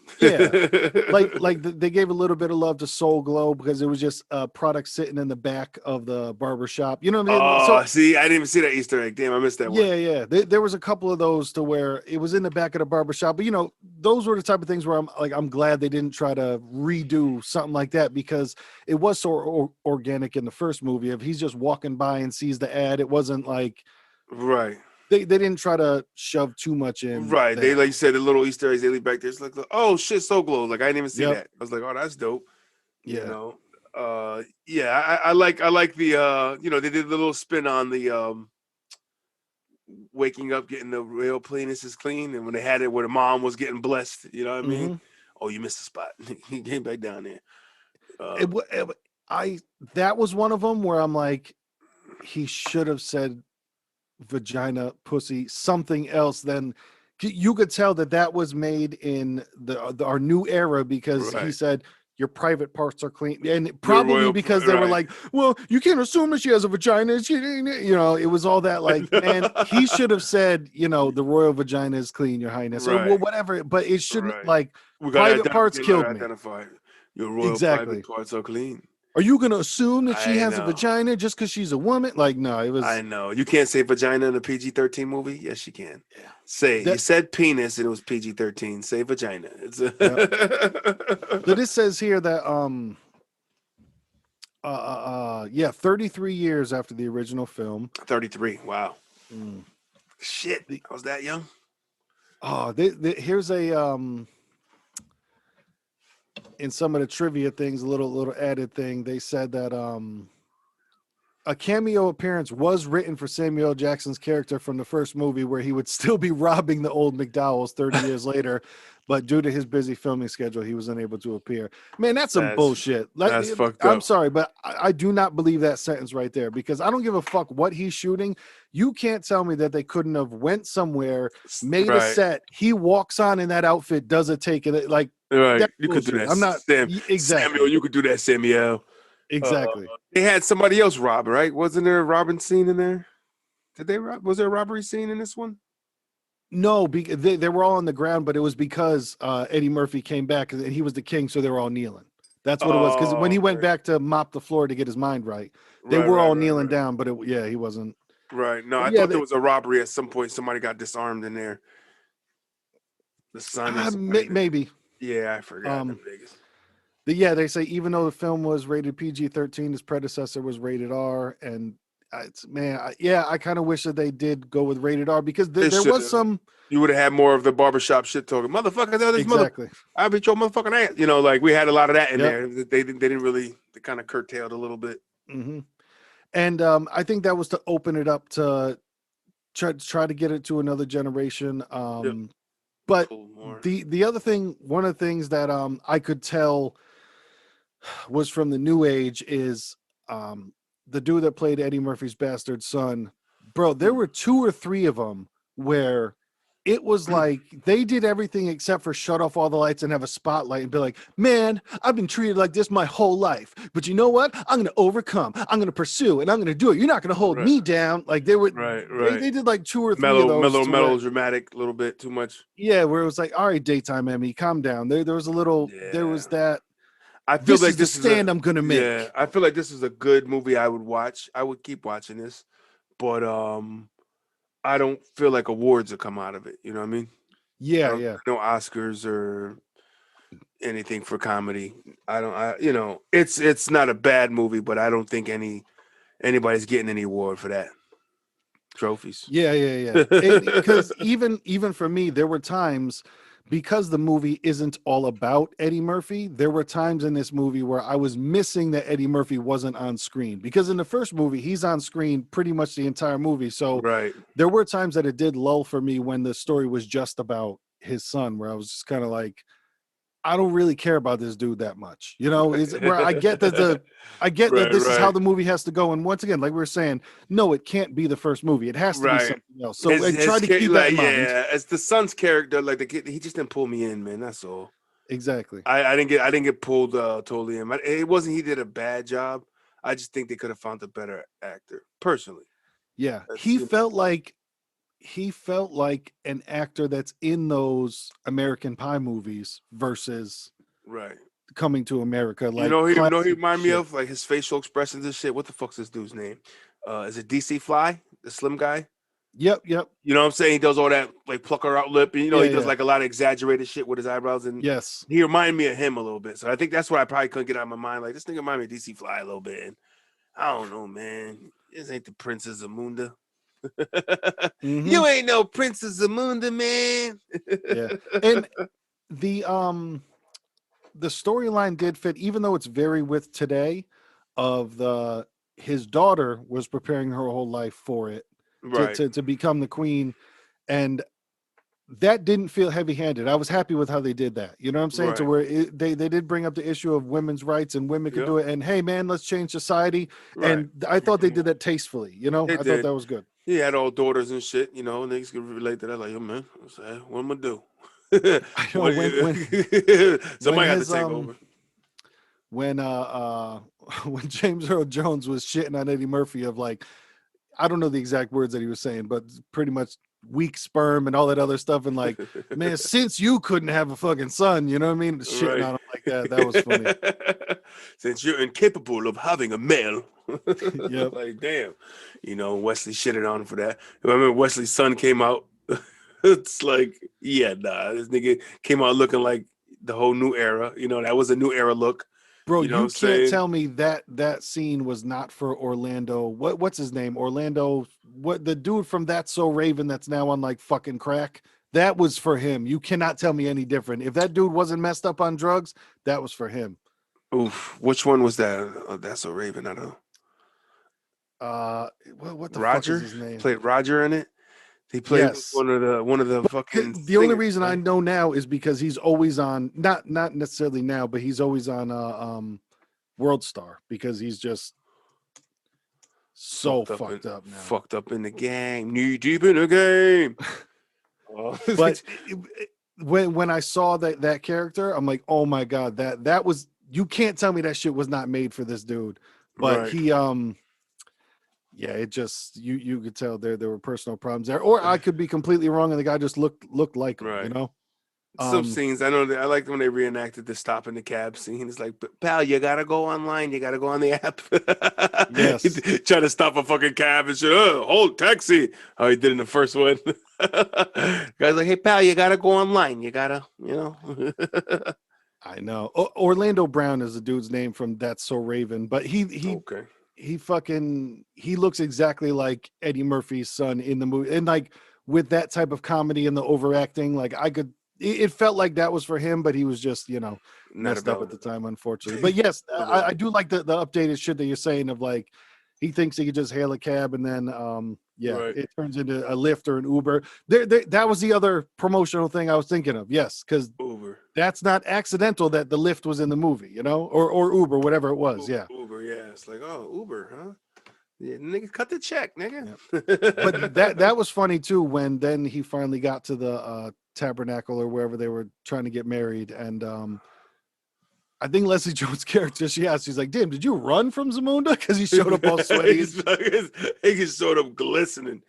Like they gave a little bit of love to Soul Glow because it was just a product sitting in the back of the barber shop. You know what I mean? Oh, see, I didn't even see that Easter egg. Damn, I missed that one. Yeah. There was a couple of those to where it was in the back of the barber shop, but those were the type of things where I'm glad they didn't try to redo something like that, because it was so organic in the first movie. If he's just walking by and sees the ad, it wasn't like right. They didn't try to shove too much in. Right. They, like you said, the little Easter eggs they leave back there. It's like, oh shit, so glow. Like I didn't even see that. I was like, oh, that's dope. Yeah. I like the they did the little spin on the waking up, getting the real cleanest clean, and when they had it where the mom was getting blessed, you know what I mean? Oh, you missed the spot. He came back down there. That was one of them where I'm like, he should have said vagina, pussy, something else. Then you could tell that was made in our new era, because he said your private parts are clean, and probably because they were like, well, you can't assume that she has a vagina. It was all that, like, man, he should have said, the royal vagina is clean, your highness, or whatever. But it shouldn't like private parts killed me. Identify your royal private parts are clean. Are you going to assume that she has a vagina just because she's a woman? Like, no, it was. I know. You can't say vagina in a PG-13 movie. Yes, you can. Yeah. You said penis and it was PG-13. Say vagina. But it says here that 33 years after the original film. 33. Wow. Shit. I was that young. Oh, here's a in some of the trivia things, a little added thing. They said that a cameo appearance was written for Samuel L. Jackson's character from the first movie, where he would still be robbing the old McDowell's 30 years later, but due to his busy filming schedule, he was unable to appear. Man, that's some bullshit. That's fucked up. I'm sorry, but I do not believe that sentence right there, because I don't give a fuck what he's shooting. You can't tell me that they couldn't have went somewhere, made a set. He walks on in that outfit, does a take it like. Right, you could do that. I'm not exactly. Samuel, you could do that, Samuel. Exactly. They had somebody else rob, right? Wasn't there a robbing scene in there? Did they rob? Was there a robbery scene in this one? No, they were all on the ground, but it was because Eddie Murphy came back and he was the king, so they were all kneeling. That's what it was. Because when he went back to mop the floor to get his mind right, they were all kneeling down. But he wasn't. Right. No, I thought there was a robbery at some point. Somebody got disarmed in there. The son. Maybe. Yeah, I forgot. They say even though the film was rated PG-13, his predecessor was rated R, and I kind of wish that they did go with rated R, because there was some. You would have had more of the barbershop shit talking, motherfucker. Exactly. I beat your motherfucking ass. Like we had a lot of that in there. They didn't really. They kind of curtailed a little bit. Mm-hmm. And I think that was to open it up to try to get it to another generation. But the other thing, one of the things that I could tell was from the new age is the dude that played Eddie Murphy's bastard son. Bro, there were 2 or 3 of them where it was like they did everything except for shut off all the lights and have a spotlight and be like, man, I've been treated like this my whole life. But you know what? I'm going to overcome. I'm going to pursue, and I'm going to do it. You're not going to hold me down. Like they were, They did like 2 or 3 of those. Melodramatic, a little bit too much. Yeah, where it was like, all right, daytime Emmy, calm down. There was a little. There was that. I feel like this is the stand I'm going to make. Yeah, I feel like this is a good movie. I would watch. I would keep watching this, but I don't feel like awards will come out of it. You know what I mean? Yeah. No Oscars or anything for comedy. I don't. It's not a bad movie, but I don't think anybody's getting any award for that trophies. Yeah. Because even for me, there were times, because the movie isn't all about Eddie Murphy, there were times in this movie where I was missing that Eddie Murphy wasn't on screen. Because in the first movie, he's on screen pretty much the entire movie. So Right. there were times that it did lull for me when the story was just about his son, where I was just kind of like, I don't really care about this dude that much. Is where I get that I get that Right. this is how Right. the movie has to go. And once again, like we were saying, no, it can't be the first movie. It has to be Right. something else. So I try to keep that Like, in mind. yeah, as the son's character, like the kid, he just didn't pull me in, man. That's all. Exactly. I didn't get pulled totally in. It wasn't he did a bad job. I just think they could have found a better actor, personally. Yeah. That's, He felt like an actor that's in those American Pie movies versus right. Coming to America, You like know, he classic remind me shit. of like his facial expressions and shit. What the fuck's this dude's name? Is it DC Fly, the slim guy? Yep. You know what I'm saying? He does all that like plucker out lip, and he does Yeah. like a lot of exaggerated shit with his eyebrows, and Yes. he reminded me of him a little bit. So I think that's what I probably couldn't get out of my mind. Like this nigga reminded me of DC Fly a little bit. And I don't know, man. This ain't the Princess Zamunda. Mm-hmm. You ain't no Princess Zamunda, man. Yeah. And the storyline did fit, even though it's very with today, of his daughter was preparing her whole life for it Right. to become the queen, and that didn't feel heavy-handed. I was happy with how they did that. You know what I'm saying? To Right. where they did bring up the issue of women's rights and women could Yep. do it, and hey man, let's change society. Right. And I thought they did that tastefully. They I thought did. that was good. He had all daughters and shit, niggas can relate to that. Like, yo, man, what I'm gonna do? I know What when somebody got to his take over. when when James Earl Jones was shitting on Eddie Murphy of like, I don't know the exact words that he was saying, but pretty much weak sperm and all that other stuff. And like, man, since you couldn't have a fucking son, you know what I mean? Shitting Right. on him like that. That was funny. Since you're incapable of having a male. Yep. Like, damn. Wesley shitted on him for that. I remember Wesley's son came out. It's like, yeah, nah. This nigga came out looking like the whole new era. That was a new era look. Bro, You know what you I'm can't saying? tell me that scene was not for Orlando. What's his name? Orlando, what, the dude from That's So Raven that's now on like fucking crack? That was for him. You cannot tell me any different. If that dude wasn't messed up on drugs, that was for him. Oof. Which one was that? Oh, that's a Raven. I don't know. What the fuck is Roger his name? played Roger in it. He played Yes. one of the fucking The only singers, reason I right? know now is because he's always on, not necessarily now, but he's always on World Star, because he's just so fucked up now. Fucked up in the game. Knee deep in the game. Oh. But when I saw that character, I'm like, oh my god, that was, you can't tell me that shit was not made for this dude. But Right. he yeah, it just, you could tell there were personal problems there, or I could be completely wrong and the guy just looked like him, Right. you know. Some scenes I know that I liked when they reenacted the stop in the cab scene. It's like, pal, you gotta go online. You gotta go on the app. Yes. Trying to stop a fucking cab and shit. Hold taxi. How he did in the first one. Guys like, hey pal, you gotta go online. You gotta, I know. Orlando Brown is the dude's name from That's So Raven, but Okay. he looks exactly like Eddie Murphy's son in the movie, and like with that type of comedy and the overacting, like it felt like that was for him, but he was just Not messed up at available. the time, unfortunately. But yes, I do like the updated shit that you're saying of like, he thinks he could just hail a cab and then Right. it turns into a Lyft or an Uber. That was the other promotional thing I was thinking of. Yes, because Uber. that's not accidental that the Lyft was in the movie, or Uber, whatever it was. Yeah. Uber, yeah. It's like, oh, Uber, huh? Yeah, nigga, cut the check, nigga. But that was funny too, when then he finally got to the tabernacle or wherever they were trying to get married, and I think Leslie Jones' character, she's like, damn, did you run from Zamunda? Because he showed up all sweaty. He showed up glistening.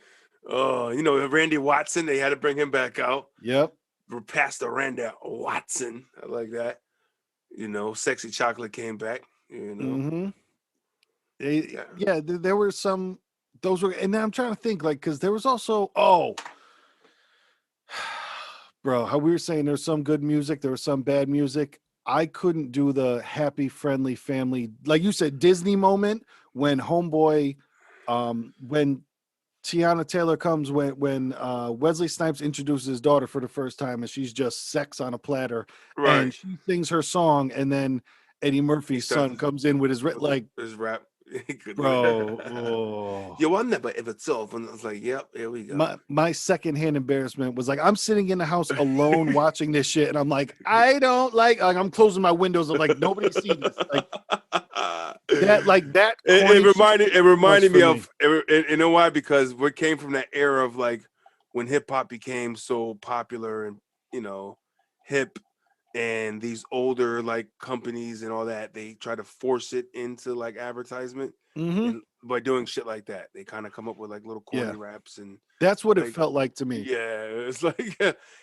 Oh, Randy Watson, they had to bring him back out. Yep. Pastor Randy Watson. I like that. Sexy Chocolate came back. Mm-hmm. There were some, those were, and then I'm trying to think, like, because there was also, bro, how we were saying there's some good music, there was some bad music. I couldn't do the happy, friendly family, like you said, Disney moment when homeboy, when Tiana Taylor comes, when Wesley Snipes introduces his daughter for the first time, and she's just sex on a platter, Right. and she sings her song, and then Eddie He Murphy's starts son comes in with his like, his rap. He could do bro, it. oh. Yo, I never ever told. And I was like, yep, here we go. My secondhand embarrassment was like, I'm sitting in the house alone watching this shit, and I'm like, I don't like I'm closing my windows of like nobody see this, like that corny It much reminded for me me. of you know why? Because we came from that era of like when hip hop became so popular and hip, and these older like companies and all that, they try to force it into like advertisement, Mm-hmm. and by doing shit like that, they kind of come up with like little corny Yeah, raps and that's what it like felt like to me. yeah, it's like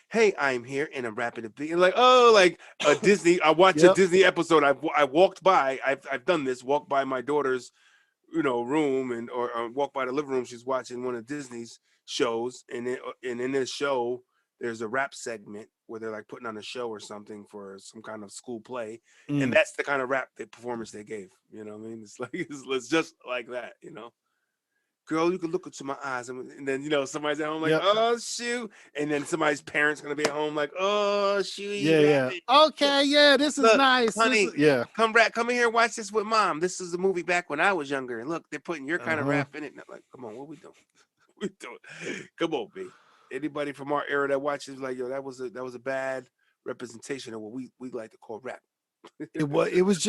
hey, I'm here and I'm rapping a beat. Like oh, like a Disney. I watch a Yep. Disney episode. I walked by. I've done this. Walked by my daughter's room and or walk by the living room. She's watching one of Disney's shows, and in this show there's a rap segment where they're like putting on a show or something for some kind of school play, and Mm. that's the kind of rap performance they gave. You know what I mean? It's like it's just like that. Girl, you can look into my eyes, and then somebody's at home like, Yep. oh shoot, and then somebody's parents gonna be at home like, oh shoot, he Yeah. rapping. Okay. Yeah. This is Look, nice. honey, Yeah. come in here and watch this with mom. This is a movie back when I was younger. And look, they're putting your kind of Uh-huh. rap in it. And I'm like, come on, what we doing? We doing? Come on, B. Anybody from our era that watches like, yo, that was a bad representation of what we like to call rap. It was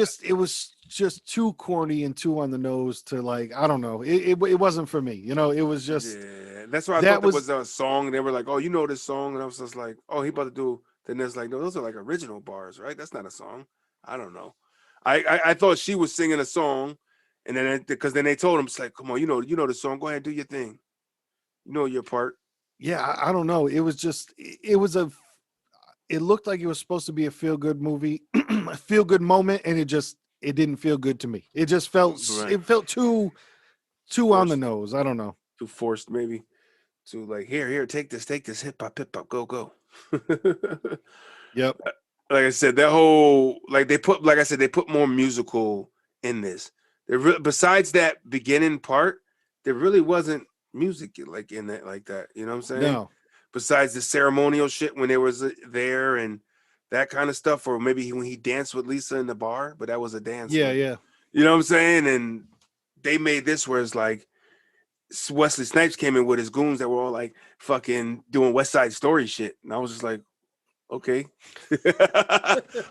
just too corny and too on the nose to like, I don't know. It wasn't for me. It was just Yeah, that's why I thought that there was was a song. They were like, oh, you know this song, and I was just like, oh, he about to do. Then there's like, no, those are like original bars, right? That's not a song. I don't know. I thought she was singing a song, and then because then they told him, it's like, come on, you know the song. Go ahead, do your thing. You know your part. yeah, I don't know. It was just it looked like it was supposed to be a feel good movie, a feel good moment, and it didn't feel good to me. It just Right. it felt too on the Forced, nose. I don't know. too forced, maybe. To like, here, take this, hip hop, go, go. Yep. Like I said, that whole like I said, they put more musical in this. Besides that beginning part, there really wasn't music like in that like that. You know what I'm saying? No. Besides the ceremonial shit when there was there and that kind of stuff, or maybe when he danced with Lisa in the bar, but that was a dance Yeah. thing. Yeah. You know what I'm saying? And they made this where it's like Wesley Snipes came in with his goons that were all like fucking doing West Side Story shit, and I was just like, okay.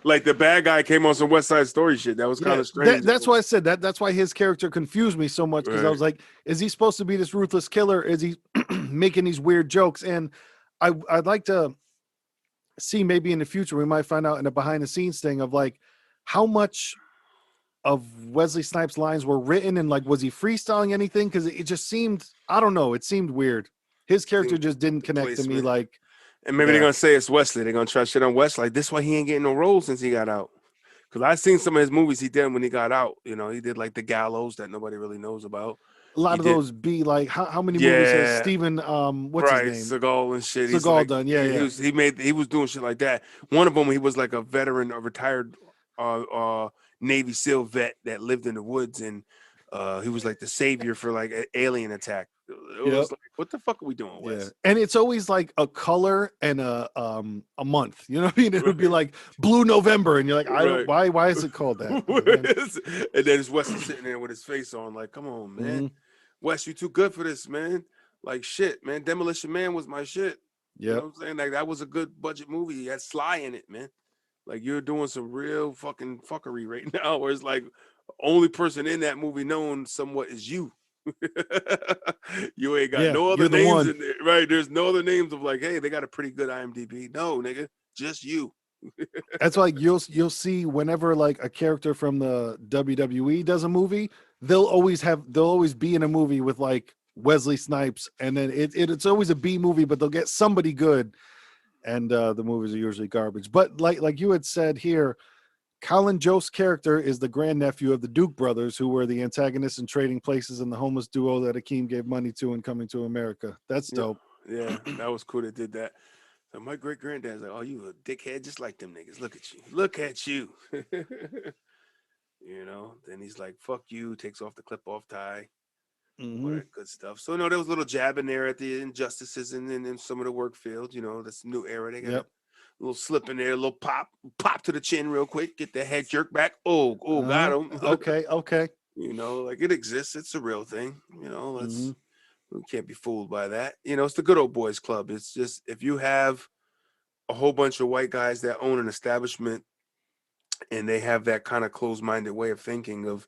Like the bad guy came on some West Side Story shit. That was kind Yeah, of strange. that's why I said that. That's why his character confused me so much because I Right. was like, is he supposed to be this ruthless killer? Is he making these weird jokes? And I'd like to see maybe in the future we might find out in a behind the scenes thing of like how much of Wesley Snipes' lines were written and like was he freestyling anything? Because it just seemed, I don't know, it seemed weird. His character Think just didn't the connect to me. placement. Like, And maybe they're yeah, gonna say it's Wesley. They're gonna try shit on Wesley. Like this why he ain't getting no roles since he got out. Cause I seen some of his movies he did when he got out. He did like the Gallows that nobody really knows about. a He lot of did, those be like, how many movies has yeah, Steven what's his right, name, Seagal and shit. He's Seagal like done? Yeah, he yeah. was he was doing shit like that. One of them he was like a veteran, a retired Navy SEAL vet that lived in the woods, and he was like the savior for like an alien attack. It Yep. was like, what the fuck are we doing, Yeah, Wes? and it's always like a color and a month. You know what I mean? It would be Right, like Blue November, and you're like, I don't. right. Why is it called that? And, And then Wes is sitting there with his face on, like, come on, man. mhm, Wes, you too good for this, man. Like shit, man. Demolition Man was my shit. You know yep. what I'm saying? Like that was a good budget movie. He had Sly in it, man. Like you're doing some real fucking fuckery right now, where it's like only person in that movie known somewhat is you. You ain't got Yeah, no other you're the names one. in there, right? There's no other names of like, hey, they got a pretty good IMDb. No, nigga, just you. That's like you'll see whenever like a character from the WWE does a movie, they'll always be in a movie with like Wesley Snipes, and then it's always a B movie, but they'll get somebody good, and the movies are usually garbage. But like you had said here, Colin Jost's character is the grandnephew of the Duke brothers, who were the antagonists in Trading Places and the homeless duo that Akeem gave money to in Coming to America. That's Yeah, dope. yeah, that was cool. They did that. So my great granddad's like, "Oh, you a dickhead, just like them niggas. Look at you. Look at you." Then he's like, "Fuck you." Takes off the clip off tie, all Mm-hmm. that good stuff. So no, there was a little jab in there at the injustices and in some of the work field. This new era. They got a Yep. little slip in there, a little pop to the chin real quick, get the head jerk back. Oh, got Uh-huh. him. Okay. Okay. Like it exists. It's a real thing. Mm-hmm. We can't be fooled by that. It's the good old boys club. It's just if you have a whole bunch of white guys that own an establishment and they have that kind of closed-minded way of thinking of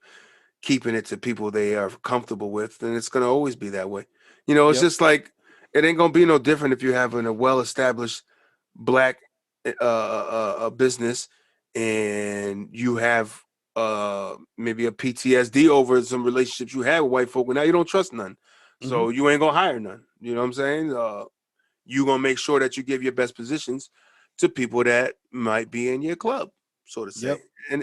keeping it to people they are comfortable with, then it's going to always be that way. It's Yep. just like it ain't going to be no different if you have a well-established black a business and you have maybe a PTSD over some relationships you had with white folk, and now you don't trust none. Mm-hmm. So you ain't gonna hire none. You know what I'm saying? You gonna make sure that you give your best positions to people that might be in your club, so to say. Yep. And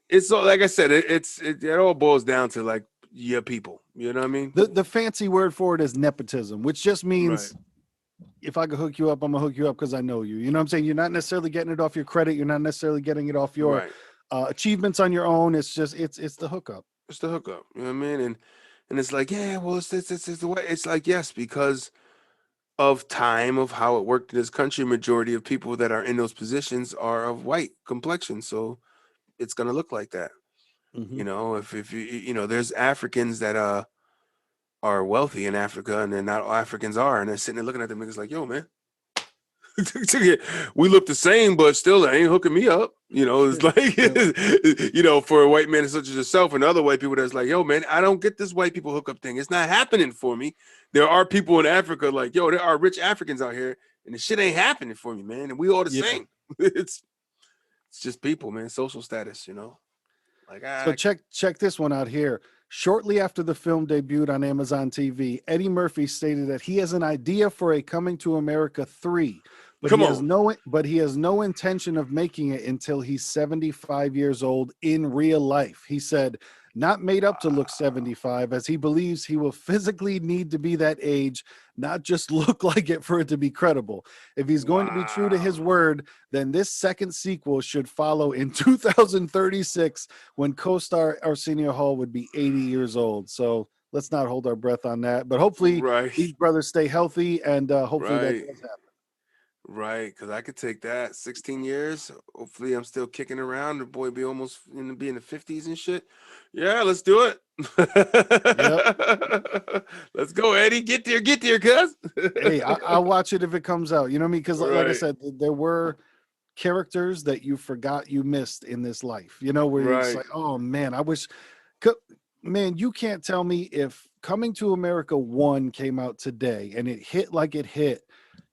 it's all like I said, it all boils down to like your people. You know what I mean? The fancy word for it is nepotism, which just Right. means if I could hook you up, I'm gonna hook you up because I know you. You know what I'm saying? You're not necessarily getting it off your credit. You're not necessarily getting it off your Right. achievements on your own. It's just it's the hookup. It's the hookup. You know what I mean? And it's like, yeah, well, it's the way. It's like, yes, because of time of how it worked in this country, majority of people that are in those positions are of white complexion, so it's gonna look like that. Mm-hmm. If there's Africans that are wealthy in Africa, and then not all Africans are, and they're sitting there looking at them niggas like, yo, man, we look the same, but still, they ain't hooking me up. It's Yep. like, for a white man such as yourself and other white people that's like, yo, man, I don't get this white people hookup thing. It's not happening for me. There are people in Africa like, yo, there are rich Africans out here, and the shit ain't happening for me, man. And we all the Yeah. same. It's just people, man. Social status, like So check this one out here. Shortly after the film debuted on Amazon TV, Eddie Murphy stated that he has an idea for a Coming to America 3, but come on. he has no intention of making it until he's 75 years old in real life. He said, not made up to look 75, as he believes he will physically need to be that age, not just look like it for it to be credible. If he's going to be true to his Wow. word, then this second sequel should follow in 2036 when co-star Arsenio Hall would be 80 years old. So let's not hold our breath on that. But hopefully Right. these brothers stay healthy, and hopefully that Right. does happen. Right, because I could take that 16 years. Hopefully, I'm still kicking around. The boy be almost be in the 50s and shit. Yeah, let's do it. Yep. Let's go, Eddie. Get there, cuz. Hey, I'll watch it if it comes out. You know what I mean? Because like I Right, said, there were characters that you forgot you missed in this life. Where you're just right, like, oh man, I wish. Man, you can't tell me if Coming to America 1 came out today and it hit like it hit.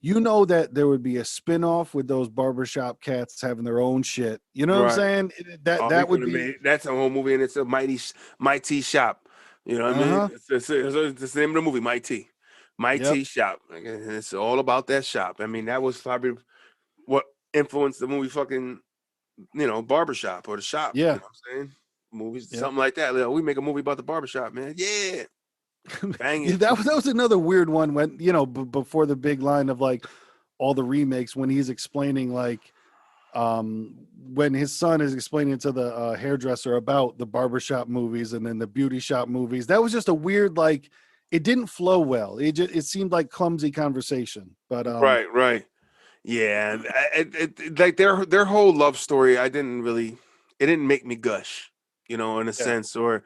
You know that there would be a spinoff with those barbershop cats having their own shit. You know what I'm right. saying? That Oh, he that could would have be made that's a whole movie, and it's a mighty shop. You know what I mean? uh-huh. It's the name of the movie, Yep. Mighty Shop. And it's all about that shop. I mean, that was probably what influenced the movie fucking barbershop or the shop. You Yeah. know what I'm saying? Movies, Yep. something like that. Like, we make a movie about the barbershop, man. Yeah, bang Yeah, it. that was another weird one when before the big line of like all the remakes when he's explaining like when his son is explaining to the hairdresser about the barbershop movies and then the beauty shop movies. That was just a weird like it didn't flow well. It seemed like clumsy conversation. But Right. Yeah, like their whole love story. It didn't make me gush, in a yeah, sense, or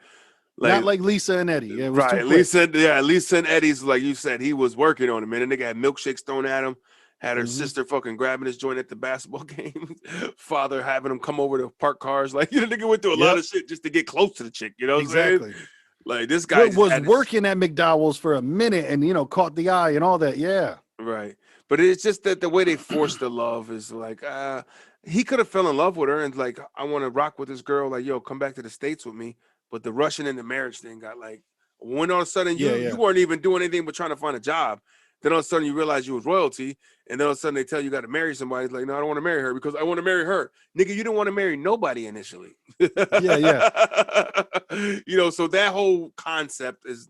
not like like Lisa and Eddie. It was too right. quick. Lisa and Eddie's like you said, he was working on him, man. And nigga had milkshakes thrown at him. Had her Hmm. sister fucking grabbing his joint at the basketball game. Father having him come over to park cars. Like, nigga went through a lot Yep, of shit just to get close to the chick. You know what I'm saying? exactly. Like, this guy What just was had his working at McDowell's for a minute and caught the eye and all that. Yeah. right. But it's just that the way they force the love is like, he could have fell in love with her and like, I want to rock with this girl. Like, yo, come back to the States with me. But the Russian and the marriage thing got like, when all of a sudden Yeah, you yeah. weren't even doing anything but trying to find a job. Then all of a sudden you realize you was royalty, and then all of a sudden they tell you got to marry somebody. It's like, no, I don't want to marry her because I want to marry her. Nigga, you didn't want to marry nobody initially. Yeah. So that whole concept is,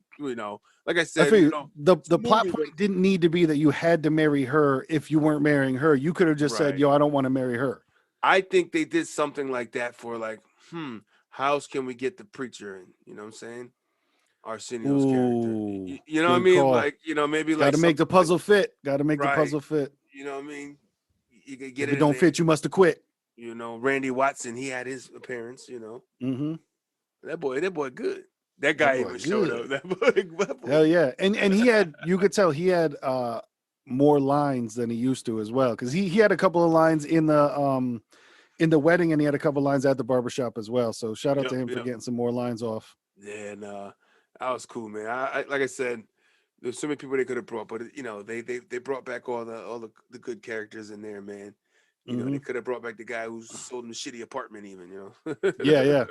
like I said, the plot point didn't need to be that you had to marry her if you weren't marrying her. You could have just said, yo, I don't want to marry her. I think they did something like that for like, how else can we get the preacher in? You know what I'm saying? Arsenio's character. You know what I mean? Call. Like, maybe got to make the puzzle fit. Got to make the puzzle fit. You know what I mean? You could get if it don't fit, you must have quit. Randy Watson, he had his appearance, Mm-hmm. That boy good. That guy even showed up. That boy. Hell yeah. And he had, you could tell he had more lines than he used to as well. Because he had a couple of lines in the wedding, and he had a couple of lines at the barbershop as well. So shout out to him for getting some more lines off. Yeah, that was cool, man. I like I said, there's so many people they could have brought, but they brought back all the good characters in there, man. They could have brought back the guy who sold him a shitty apartment, even. Yeah.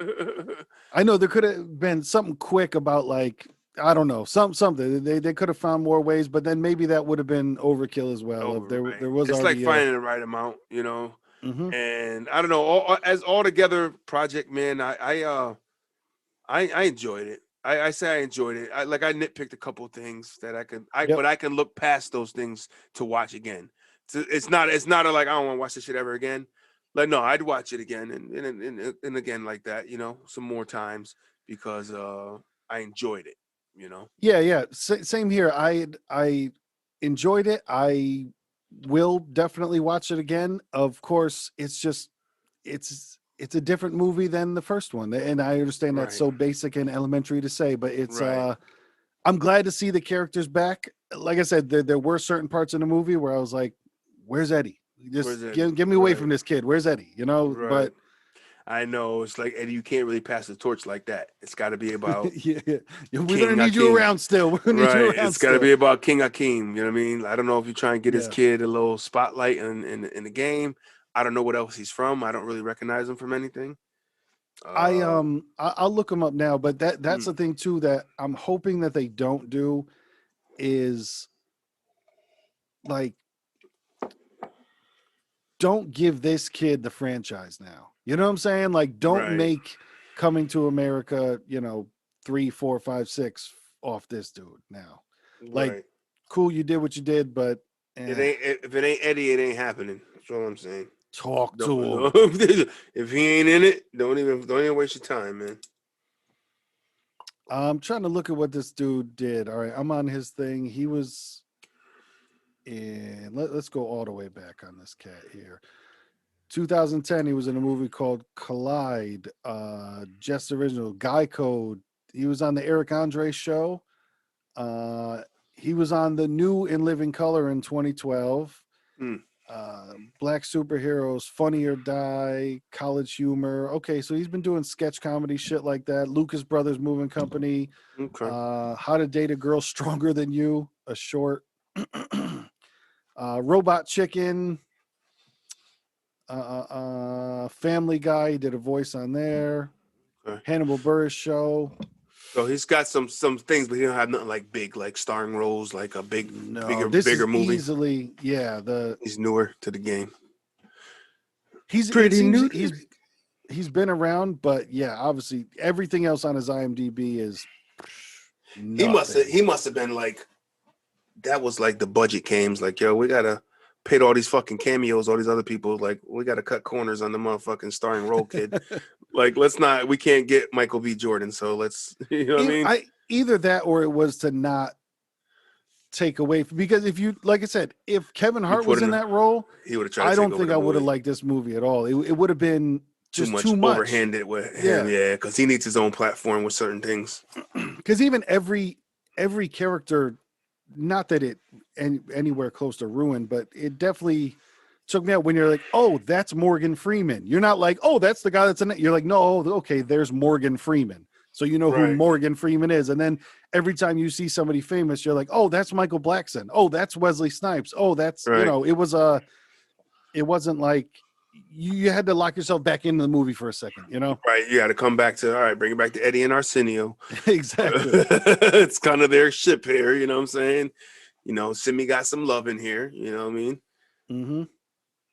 I know there could have been something quick about, like, I don't know, something. They could have found more ways, but then maybe that would have been overkill as well. If there was, it's already, like finding the right amount, Mm-hmm. And I don't know, as all together project, man. I enjoyed it. I say I enjoyed it. I nitpicked a couple of things that but I can look past those things to watch again. It's not like I don't want to watch this shit ever again. Like, no, I'd watch it again and again like that, some more times because I enjoyed it, Yeah. Same here. I enjoyed it. I will definitely watch it again. Of course, it's a different movie than the first one, and I understand that's so basic and elementary to say, but it's I'm glad to see the characters back. Like I said, there were certain parts in the movie where I was like, "Where's Eddie? Just get me away from this kid. Where's Eddie?" But I know it's like, Eddie, you can't really pass the torch like that. It's got to be about we're gonna need you around still. It's got to be about King Akeem. You know what I mean? I don't know if you try and get his kid a little spotlight in the game. I don't know what else he's from. I don't really recognize him from anything. I'll look him up now, but that's the thing too that I'm hoping that they don't do is, like, don't give this kid the franchise now. You know what I'm saying? Like, don't make Coming to America, 3, 4, 5, 6 off this dude now. Like, cool, you did what you did, but if it ain't Eddie, it ain't happening. That's all I'm saying. Talk to him. If he ain't in it, don't even waste your time, man. I'm trying to look at what this dude did. All right, I'm on his thing. He was in. Let's go all the way back on this cat here. 2010, he was in a movie called Collide. Just original Guy Code. He was on the Eric Andre show. He was on The New in Living Color in 2012. Black Superheroes, Funny or Die, College Humor. Okay, so he's been doing sketch comedy shit like that. Lucas Brothers Moving Company. Okay. How to Date a Girl Stronger Than You, a short. Robot Chicken. Family Guy, he did a voice on there. Okay. Hannibal Buress show. So he's got some things, but he don't have nothing like big, like starring roles, like a bigger movie. Easily, he's newer to the game. He's pretty new. He's been around, but yeah, obviously everything else on his IMDb is nothing. He must have been like, that was like the budget came, like, yo, we gotta pay all these fucking cameos, all these other people, like, we gotta cut corners on the motherfucking starring role kid. Like, we can't get Michael B. Jordan, so let's, you know what I mean? Either that or it was to not take away, because if you, like I said, if Kevin Hart was in that role, he would have tried. I don't think I would have liked this movie at all. It would have been just too much overhanded with him, because he needs his own platform with certain things. Because even every character, not that it anywhere close to ruin, but it definitely took me out when you're like, oh, that's Morgan Freeman. You're not like, oh, that's the guy that's in it. You're like, no, okay, there's Morgan Freeman. So you know who Morgan Freeman is. And then every time you see somebody famous, you're like, oh, that's Michael Blackson. Oh, that's Wesley Snipes. Oh, that's, it wasn't like you had to lock yourself back into the movie for a second, Right. You got to come back to, all right, bring it back to Eddie and Arsenio. Exactly. It's kind of their ship here. You know what I'm saying? Simi got some love in here. You know what I mean? Mm-hmm.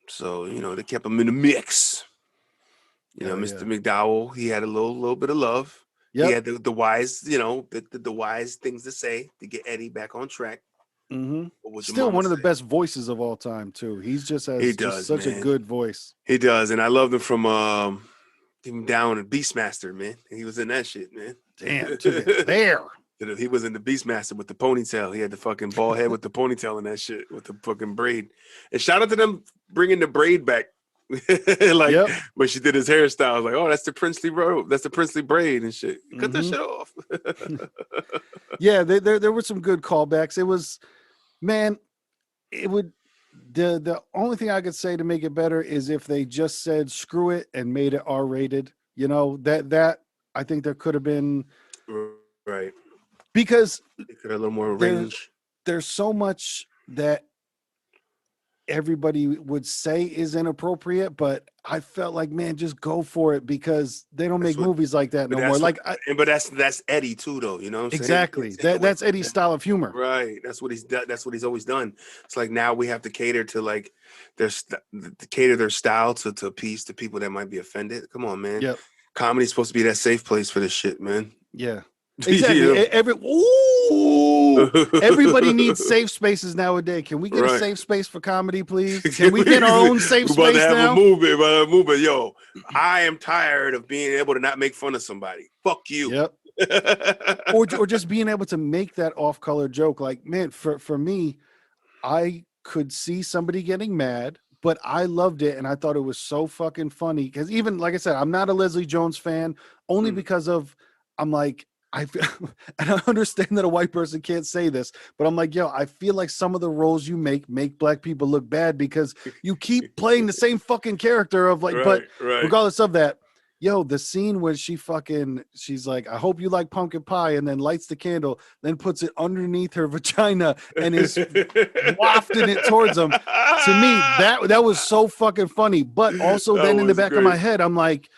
So they kept him in the mix. Mr. McDowell, he had a little bit of love. Yep. He had the wise, the wise things to say to get Eddie back on track. Mm-hmm. Still one of the best voices of all time, too. He's just such a good voice. He does, and I loved him from him down in Beastmaster, man. He was in that shit, man. Damn, took it there. He was in the Beastmaster with the ponytail. He had the fucking bald head with the ponytail and that shit with the fucking braid. And shout out to them bringing the braid back. When she did his hairstyle, I was like, oh, that's the princely robe. That's the princely braid and shit. Cut that shit off. Yeah, there were some good callbacks. It was, man, the only thing I could say to make it better is if they just said screw it and made it R-rated. That I think there could have been. Right. Because it could have a little more range. There's so much that everybody would say is inappropriate, but I felt like, man, just go for it because they don't make movies like that no more. But that's Eddie too, though. You know what I'm exactly. saying? That's Eddie's style of humor. Right. That's what he's done. That's what he's always done. It's like now we have to cater to cater their style to appease to people that might be offended. Come on, man. Yep. Comedy's supposed to be that safe place for this shit, man. Yeah. Exactly. Everybody needs safe spaces nowadays. Can we get a safe space for comedy, please? Can we get our own safe space now? A movement. Yo, I am tired of being able to not make fun of somebody. Fuck you. Yep. or just being able to make that off-color joke. Like, man, for me, I could see somebody getting mad, but I loved it and I thought it was so fucking funny. Because even, like I said, I'm not a Leslie Jones fan, only because of, I'm like, I understand that a white person can't say this, but I'm like, yo, I feel like some of the roles you make black people look bad because you keep playing the same fucking character of like, but regardless of that, yo, the scene where she's like, I hope you like pumpkin pie, and then lights the candle, then puts it underneath her vagina and is wafting it towards him. To me, that was so fucking funny. But also then in the back of my head, I'm like,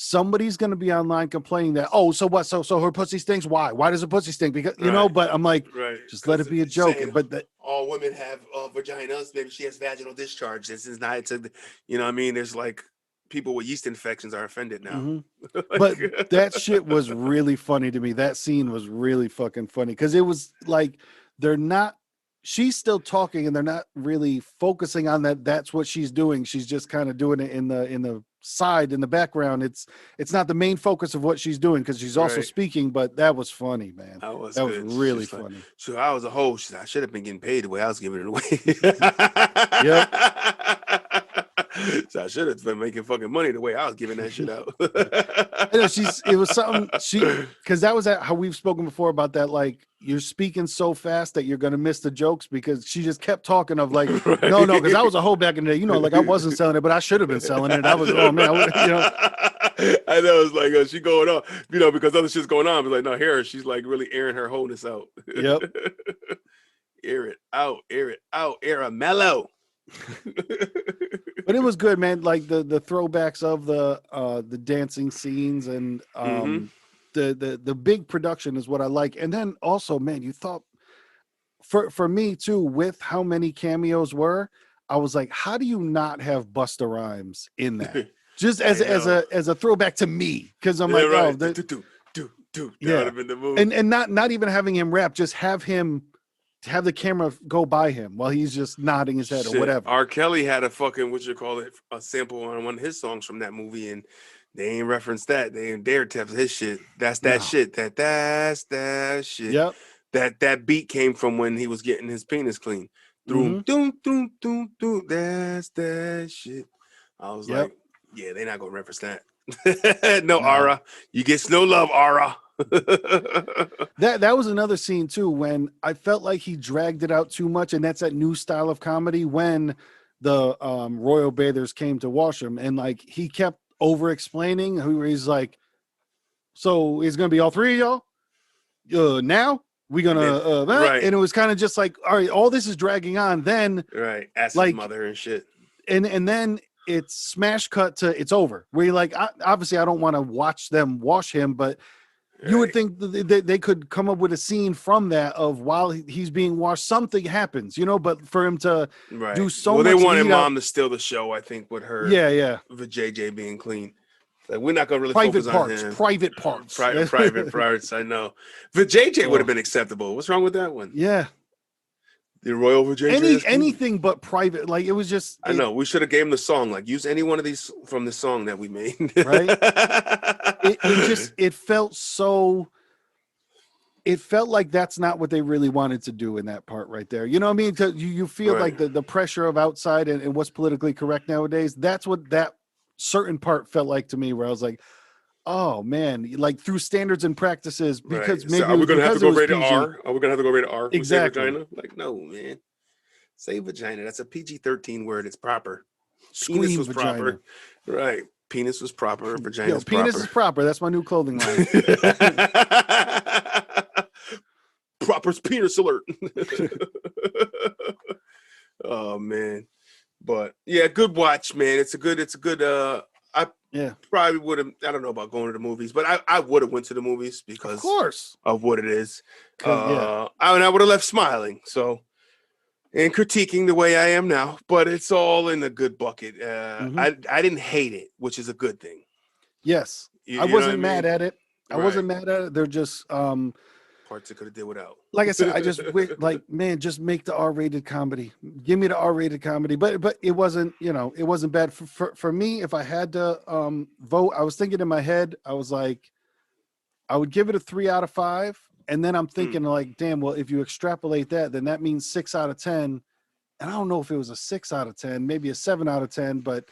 somebody's going to be online complaining that, oh, so what? So her pussy stinks. Why? Why does her pussy stink? Because, but I'm like, just let it be a joke. But all women have vaginas. Maybe she has vaginal discharge. This is not, you know what I mean? There's like people with yeast infections are offended now. Mm-hmm. But that shit was really funny to me. That scene was really fucking funny because it was like, she's still talking and they're not really focusing on that. That's what she's doing. She's just kind of doing it in the side, in the background. It's not the main focus of what she's doing because she's also speaking, but that was funny, man. That was really funny. Like, so I was a host. I should have been getting paid the way I was giving it away. So I should have been making fucking money the way I was giving that shit out. It was something because that was how we've spoken before about that. Like, you're speaking so fast that you're going to miss the jokes because she just kept talking of like, no, because I was a hoe back in the day, like I wasn't selling it, but I should have been selling it. I was, oh man, I know it's like she going on, because other shit's going on, but like, no, here she's like really airing her wholeness out. Yep. Air it out, air a mellow. But it was good, man. Like the throwbacks of the dancing scenes and the big production is what I like. And then also, man, you thought for me too, with how many cameos were, I was like, how do you not have Busta Rhymes in that? Just as a throwback to me, because I'm like, right. Oh, That would have been the movie. And not even having him rap, just have the camera go by him while he's just nodding his head or whatever. R. Kelly had a fucking, a sample on one of his songs from that movie, and they ain't referenced that. They ain't dare tap his shit. That's that shit. That's that shit. Yep. That beat came from when he was getting his penis clean. Doom, doom, doom, doom, doom. That's that shit. I was like, yeah, they're not gonna reference that. No, Ara. You get no love, Ara. That was another scene too when I felt like he dragged it out too much, and that's that new style of comedy when the royal bathers came to wash him, and like he kept over explaining. He's like, so it's gonna be all three of y'all now we're gonna and it was kind of just like, all right, all this is dragging on, then ask his mother and shit, and then it's smash cut to it's over where you're like, obviously I don't want to watch them wash him, but You would think that they could come up with a scene from that of while he's being washed, something happens, but for him to do so much. Well, they wanted mom to steal the show, I think, with her. Yeah. With JJ being clean. Like, we're not going to really private focus parts, on him. Private parts. Private parts, I know. Vijay would have been acceptable. What's wrong with that one? Yeah. The Royal Vijay? Anything but private. Like, it was just... I know. We should have gave him the song. Like, use any one of these from the song that we made. Right? It felt so... It felt like that's not what they really wanted to do in that part right there. You know what I mean? You feel like the pressure of outside and what's politically correct nowadays. That's what that certain part felt like to me, where I was like, oh man, like through standards and practices, because maybe are we going to have to go rated PG. R? Are we going to have to go rated R? Exactly. Vagina? Like, no, man. Say vagina. That's a PG-13 word. It's proper. Scream Penis was vagina. Proper. Right. Penis was proper. Vagina was penis is proper. That's my new clothing line. Proper penis alert. Oh man. But yeah, good watch, man. It's a good I probably would have, I don't know about going to the movies, but I would have went to the movies because of course of what it is. I would have left smiling. So, and critiquing the way I am now, but it's all in a good bucket. I didn't hate it, which is a good thing. Yes. I wasn't mad at it. I wasn't mad at it. They're just parts I could have did without. Like I said, I just man, just make the R-rated comedy. Give me the R-rated comedy. But it wasn't, it wasn't bad for me. If I had to vote, I was thinking in my head, I was like, I would give it a 3 out of 5. And then I'm thinking like, damn, well, if you extrapolate that, then that means 6 out of 10. And I don't know if it was a 6 out of 10, maybe a 7 out of 10, but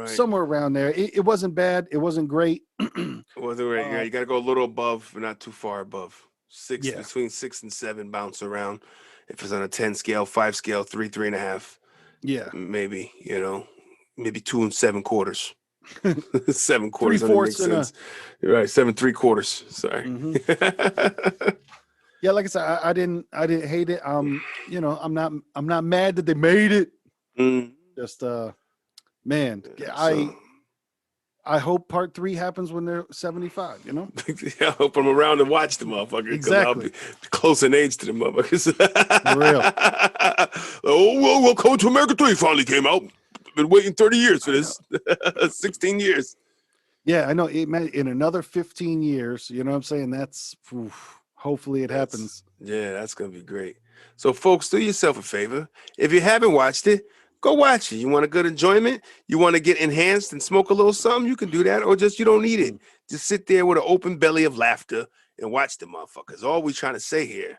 somewhere around there. It wasn't bad. It wasn't great. It wasn't great. Yeah, you got to go a little above, but not too far above. Between 6 and 7 bounce around. If it's on a 10 scale, 5 scale, 3, 3.5. Yeah. Maybe, maybe 2 and 7 quarters. 7 quarters. 3/4. Right. 7 3/4. Sorry. Yeah. Like I said, I didn't hate it. I'm not mad that they made it. Just, man, I hope part 3 happens when they're 75, Yeah, I hope I'm around to watch the motherfucker. Exactly. I'll be close in age to the motherfuckers. For real. Oh, well, Coming to America 3 finally came out. Been waiting 30 years for this. 16 years. Yeah, I know. In another 15 years, you know what I'm saying? That's, hopefully it happens. Yeah, that's going to be great. So, folks, do yourself a favor. If you haven't watched it, go watch it. You want a good enjoyment? You want to get enhanced and smoke a little something? You can do that, or just you don't need it. Just sit there with an open belly of laughter and watch the motherfuckers. All we trying to say here.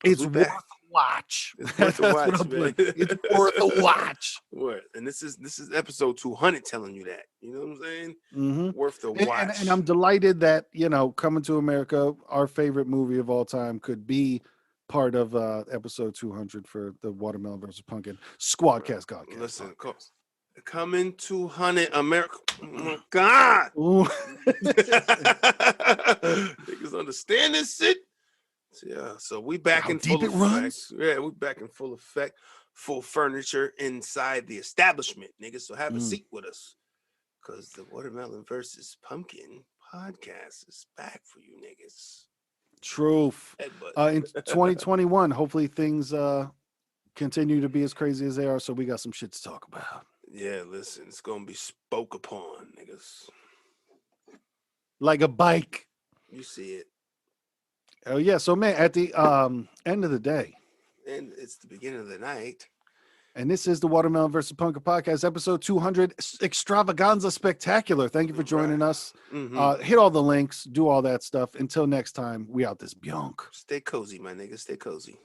It's worth a watch. It's worth a watch, man. It's worth a watch. And this is episode 200 telling you that. You know what I'm saying? Worth the watch. And I'm delighted that Coming to America, our favorite movie of all time, could be part of episode 200 for the Watermelon versus Pumpkin Squadcast Godcast. Listen, Coming to 100 America. Oh my God. Niggas understand this shit? Yeah, so we back in full effect. Yeah, we back in full effect. Full furniture inside the establishment, niggas. So have a seat with us. Because the Watermelon versus Pumpkin podcast is back for you niggas. Truth. In 2021, hopefully things continue to be as crazy as they are, so we got some shit to talk about. Yeah, listen, it's gonna be spoke upon, niggas. Like a bike. You see it. Oh yeah, so man, at the end of the day. And it's the beginning of the night. And this is the Watermelon versus Pumpkin podcast, episode 200, Extravaganza Spectacular. Thank you for joining us. Hit all the links, do all that stuff. Until next time, we out this bionk. Stay cozy, my nigga. Stay cozy.